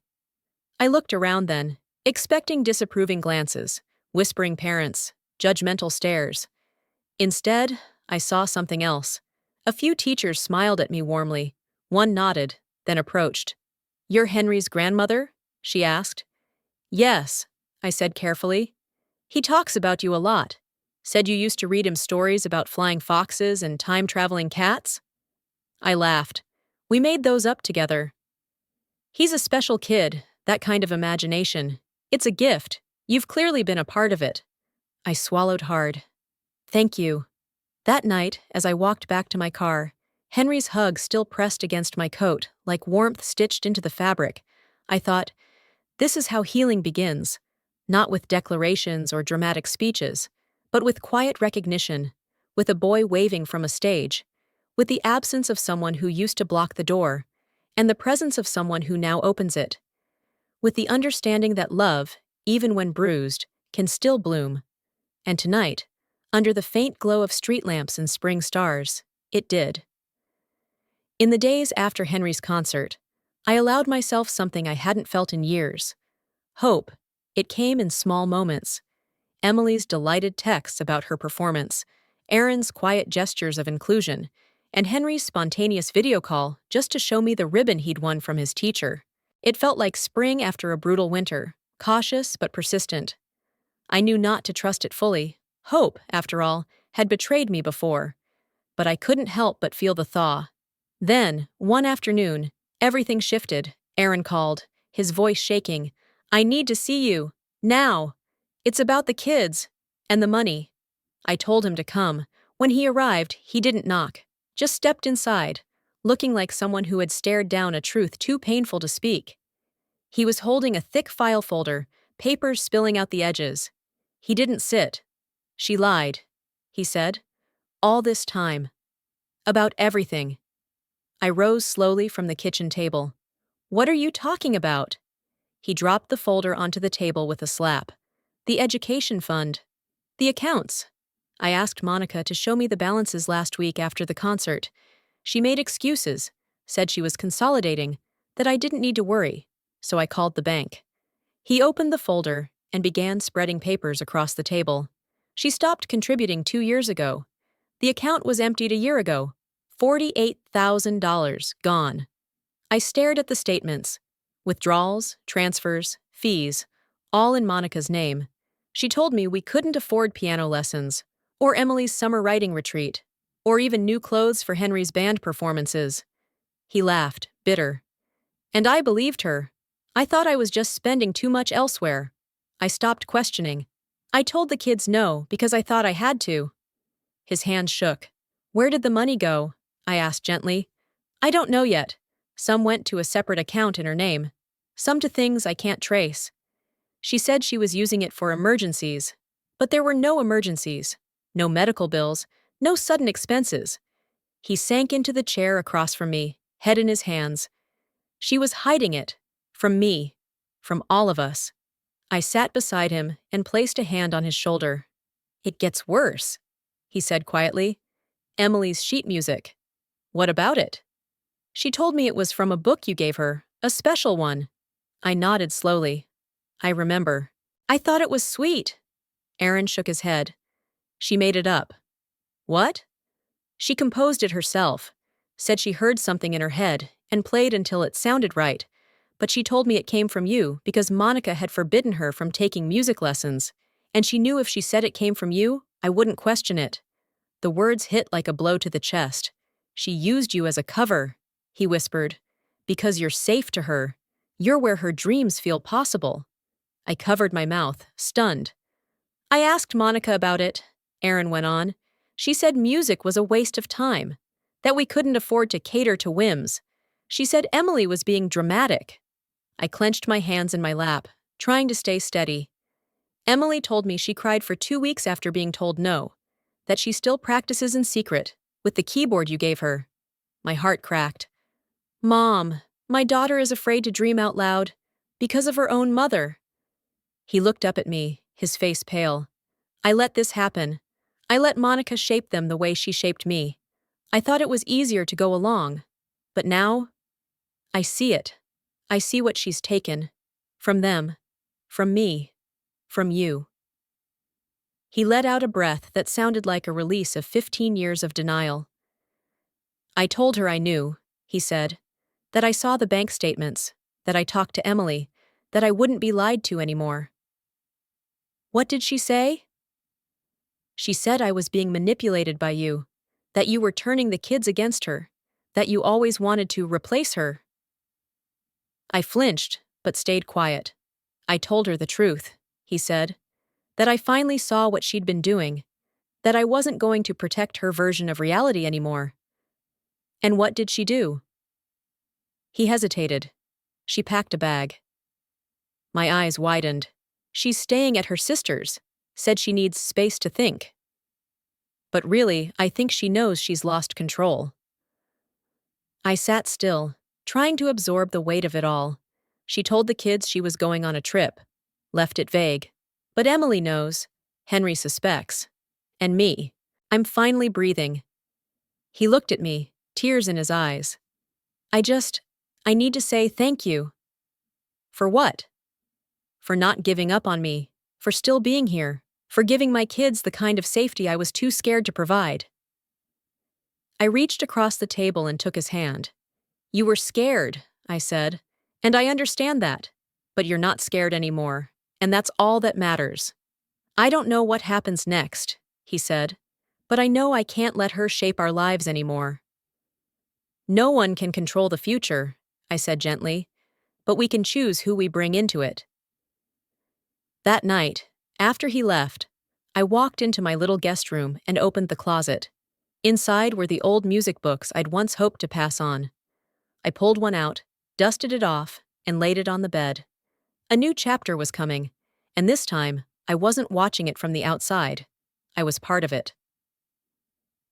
I looked around then, expecting disapproving glances, whispering parents, judgmental stares. Instead, I saw something else. A few teachers smiled at me warmly. One nodded, then approached. You're Henry's grandmother? She asked. Yes, I said carefully. He talks about you a lot. Said you used to read him stories about flying foxes and time-traveling cats? I laughed. We made those up together. He's a special kid, that kind of imagination. It's a gift. You've clearly been a part of it. I swallowed hard. Thank you. That night, as I walked back to my car, Henry's hug still pressed against my coat, like warmth stitched into the fabric. I thought, this is how healing begins, not with declarations or dramatic speeches, but with quiet recognition, with a boy waving from a stage, with the absence of someone who used to block the door, and the presence of someone who now opens it, with the understanding that love, even when bruised, can still bloom. And tonight, under the faint glow of street lamps and spring stars, it did. In the days after Henry's concert, I allowed myself something I hadn't felt in years. Hope. It came in small moments. Emily's delighted texts about her performance, Aaron's quiet gestures of inclusion, and Henry's spontaneous video call just to show me the ribbon he'd won from his teacher. It felt like spring after a brutal winter, cautious but persistent. I knew not to trust it fully. Hope, after all, had betrayed me before. But I couldn't help but feel the thaw. Then, one afternoon, everything shifted. Aaron called, his voice shaking. I need to see you. Now. It's about the kids. And the money. I told him to come. When he arrived, he didn't knock. Just stepped inside, looking like someone who had stared down a truth too painful to speak. He was holding a thick file folder, papers spilling out the edges. He didn't sit. She lied, he said. All this time. About everything. I rose slowly from the kitchen table. What are you talking about? He dropped the folder onto the table with a slap. The education fund. The accounts. I asked Monica to show me the balances last week after the concert. She made excuses, said she was consolidating, that I didn't need to worry, so I called the bank. He opened the folder and began spreading papers across the table. She stopped contributing 2 years ago. The account was emptied a year ago. $48,000 gone. I stared at the statements. Withdrawals, transfers, fees, all in Monica's name. She told me we couldn't afford piano lessons, or Emily's summer writing retreat, or even new clothes for Henry's band performances. He laughed, bitter. And I believed her. I thought I was just spending too much elsewhere. I stopped questioning. I told the kids no because I thought I had to. His hands shook. Where did the money go? I asked gently. I don't know yet. Some went to a separate account in her name. Some to things I can't trace. She said she was using it for emergencies. But there were no emergencies. No medical bills. No sudden expenses. He sank into the chair across from me, head in his hands. She was hiding it. From me. From all of us. I sat beside him and placed a hand on his shoulder. It gets worse, he said quietly. Emily's sheet music. What about it? She told me it was from a book you gave her, a special one. I nodded slowly. I remember. I thought it was sweet. Aaron shook his head. She made it up. What? She composed it herself, said she heard something in her head and played until it sounded right, but she told me it came from you because Monica had forbidden her from taking music lessons, and she knew if she said it came from you, I wouldn't question it. The words hit like a blow to the chest. She used you as a cover, he whispered. Because you're safe to her. You're where her dreams feel possible. I covered my mouth, stunned. I asked Monica about it, Erin went on. She said music was a waste of time, that we couldn't afford to cater to whims. She said Emily was being dramatic. I clenched my hands in my lap, trying to stay steady. Emily told me she cried for 2 weeks after being told no, that she still practices in secret, with the keyboard you gave her. My heart cracked. Mom, my daughter is afraid to dream out loud, because of her own mother. He looked up at me, his face pale. I let this happen. I let Monica shape them the way she shaped me. I thought it was easier to go along. But now, I see it. I see what she's taken. From them. From me. From you. He let out a breath that sounded like a release of 15 years of denial. I told her I knew, he said, that I saw the bank statements, that I talked to Emily, that I wouldn't be lied to anymore. What did she say? She said I was being manipulated by you, that you were turning the kids against her, that you always wanted to replace her. I flinched, but stayed quiet. I told her the truth, he said, that I finally saw what she'd been doing, that I wasn't going to protect her version of reality anymore. And what did she do? He hesitated. She packed a bag. My eyes widened. She's staying at her sister's, said she needs space to think. But really, I think she knows she's lost control. I sat still, trying to absorb the weight of it all. She told the kids she was going on a trip, left it vague. But Emily knows, Henry suspects. And me. I'm finally breathing. He looked at me, tears in his eyes. I need to say thank you. For what? For not giving up on me, for still being here, for giving my kids the kind of safety I was too scared to provide. I reached across the table and took his hand. You were scared, I said, and I understand that, but you're not scared anymore, and that's all that matters. I don't know what happens next, he said, but I know I can't let her shape our lives anymore. No one can control the future, I said gently, but we can choose who we bring into it. That night, after he left, I walked into my little guest room and opened the closet. Inside were the old music books I'd once hoped to pass on. I pulled one out, dusted it off, and laid it on the bed. A new chapter was coming, and this time, I wasn't watching it from the outside. I was part of it.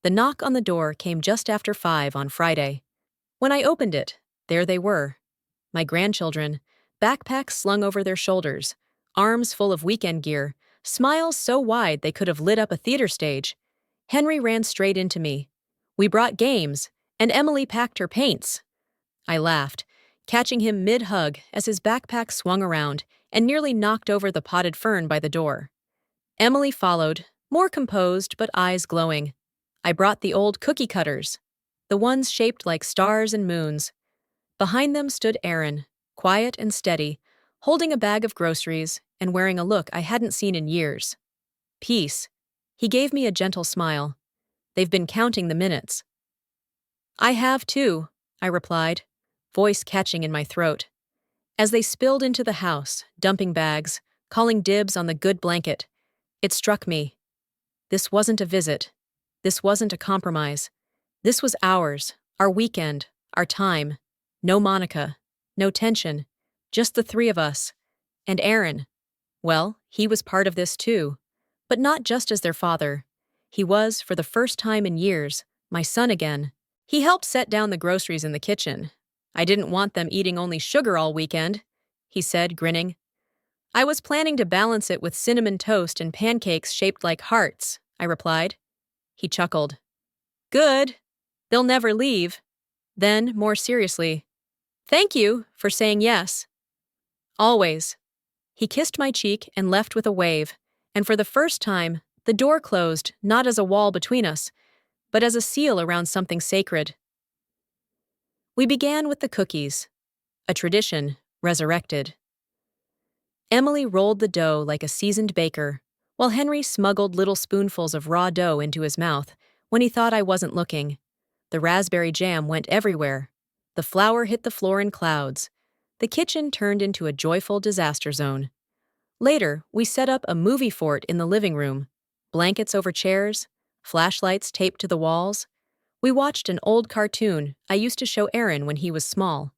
The knock on the door came just after 5 on Friday. When I opened it, there they were. My grandchildren, backpacks slung over their shoulders, arms full of weekend gear, smiles so wide they could have lit up a theater stage. Henry ran straight into me. We brought games, and Emily packed her paints. I laughed, catching him mid-hug as his backpack swung around and nearly knocked over the potted fern by the door. Emily followed, more composed but eyes glowing. I brought the old cookie cutters, the ones shaped like stars and moons. Behind them stood Erin, quiet and steady, holding a bag of groceries and wearing a look I hadn't seen in years. Peace. He gave me a gentle smile. They've been counting the minutes. I have too, I replied, voice catching in my throat. As they spilled into the house, dumping bags, calling dibs on the good blanket, it struck me. This wasn't a visit. This wasn't a compromise. This was ours, our weekend, our time. No Monica, no tension, just the 3 of us. And Aaron. Well, he was part of this too. But not just as their father. He was, for the first time in years, my son again. He helped set down the groceries in the kitchen. I didn't want them eating only sugar all weekend, he said, grinning. I was planning to balance it with cinnamon toast and pancakes shaped like hearts, I replied. He chuckled. Good. They'll never leave. Then, more seriously, thank you for saying yes. Always. He kissed my cheek and left with a wave, and for the first time, the door closed not as a wall between us, but as a seal around something sacred. We began with the cookies, a tradition resurrected. Emily rolled the dough like a seasoned baker, while Henry smuggled little spoonfuls of raw dough into his mouth when he thought I wasn't looking. The raspberry jam went everywhere. The flour hit the floor in clouds. The kitchen turned into a joyful disaster zone. Later, we set up a movie fort in the living room. Blankets over chairs, flashlights taped to the walls. We watched an old cartoon I used to show Aaron when he was small.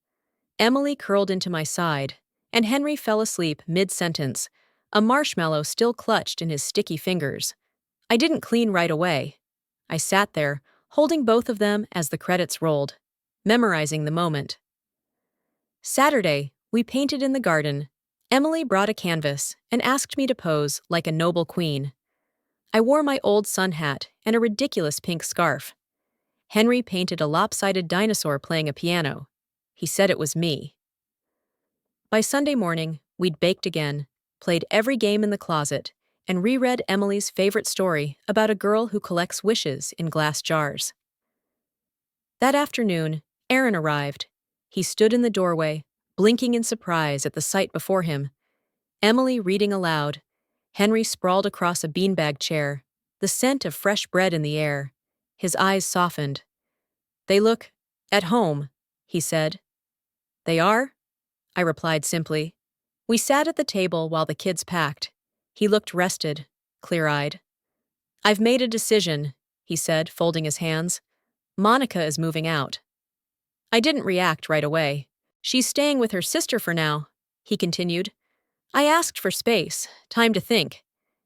Emily curled into my side, and Henry fell asleep mid-sentence, a marshmallow still clutched in his sticky fingers. I didn't clean right away. I sat there, holding both of them as the credits rolled, memorizing the moment. Saturday, we painted in the garden. Emily brought a canvas and asked me to pose like a noble queen. I wore my old sun hat and a ridiculous pink scarf. Henry painted a lopsided dinosaur playing a piano. He said it was me. By Sunday morning, we'd baked again, played every game in the closet, and reread Emily's favorite story about a girl who collects wishes in glass jars. That afternoon, Aaron arrived. He stood in the doorway, blinking in surprise at the sight before him. Emily reading aloud. Henry sprawled across a beanbag chair, the scent of fresh bread in the air. His eyes softened. "They look at home," he said. "They are?" I replied simply. We sat at the table while the kids packed. He looked rested, clear-eyed. "I've made a decision," he said, folding his hands. "Monica is moving out." I didn't react right away. "She's staying with her sister for now," he continued. "I asked for space, time to think,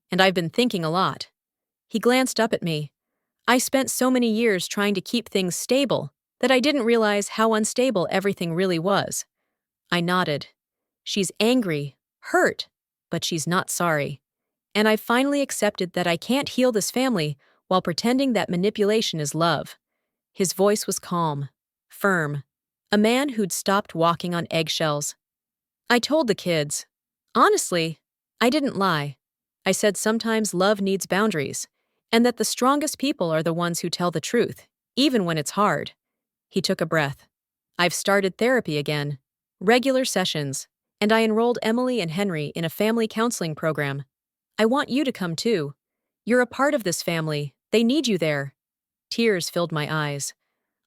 and I've been thinking a lot." He glanced up at me. "I spent so many years trying to keep things stable that I didn't realize how unstable everything really was." I nodded. "She's angry, hurt, but she's not sorry. And I've finally accepted that I can't heal this family while pretending that manipulation is love." His voice was calm, firm, a man who'd stopped walking on eggshells. I told the kids. Honestly, I didn't lie. I said sometimes love needs boundaries, and that the strongest people are the ones who tell the truth, even when it's hard. He took a breath. "I've started therapy again, regular sessions, and I enrolled Emily and Henry in a family counseling program. I want you to come too. You're a part of this family. They need you there." Tears filled my eyes.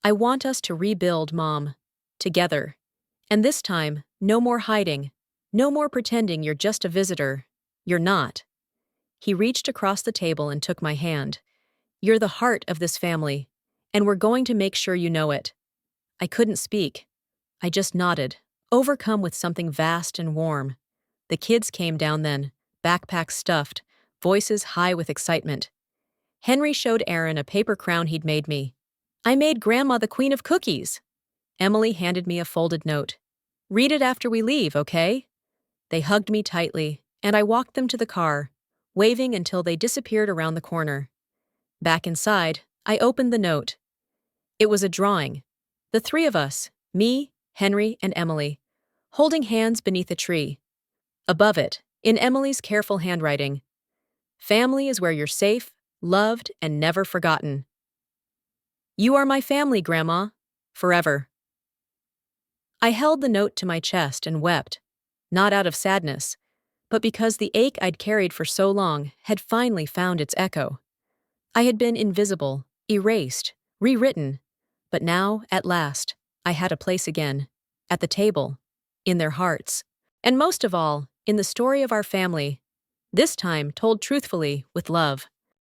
"I want us to rebuild, Mom. Together. And this time, no more hiding. No more pretending you're just a visitor. You're not." He reached across the table and took my hand. "You're the heart of this family, and we're going to make sure you know it." I couldn't speak. I just nodded, overcome with something vast and warm. The kids came down then, backpacks stuffed, voices high with excitement. Henry showed Aaron a paper crown he'd made me. "I made Grandma the queen of cookies." Emily handed me a folded note. "Read it after we leave, okay?" They hugged me tightly, and I walked them to the car, waving until they disappeared around the corner. Back inside, I opened the note. It was a drawing. The three of us, me, Henry, and Emily, holding hands beneath a tree. Above it, in Emily's careful handwriting, "Family is where you're safe, loved, and never forgotten. You are my family, Grandma. Forever." I held the note to my chest and wept, not out of sadness, but because the ache I'd carried for so long had finally found its echo. I had been invisible, erased, rewritten, but now, at last, I had a place again, at the table, in their hearts, and most of all, in the story of our family, this time told truthfully with love.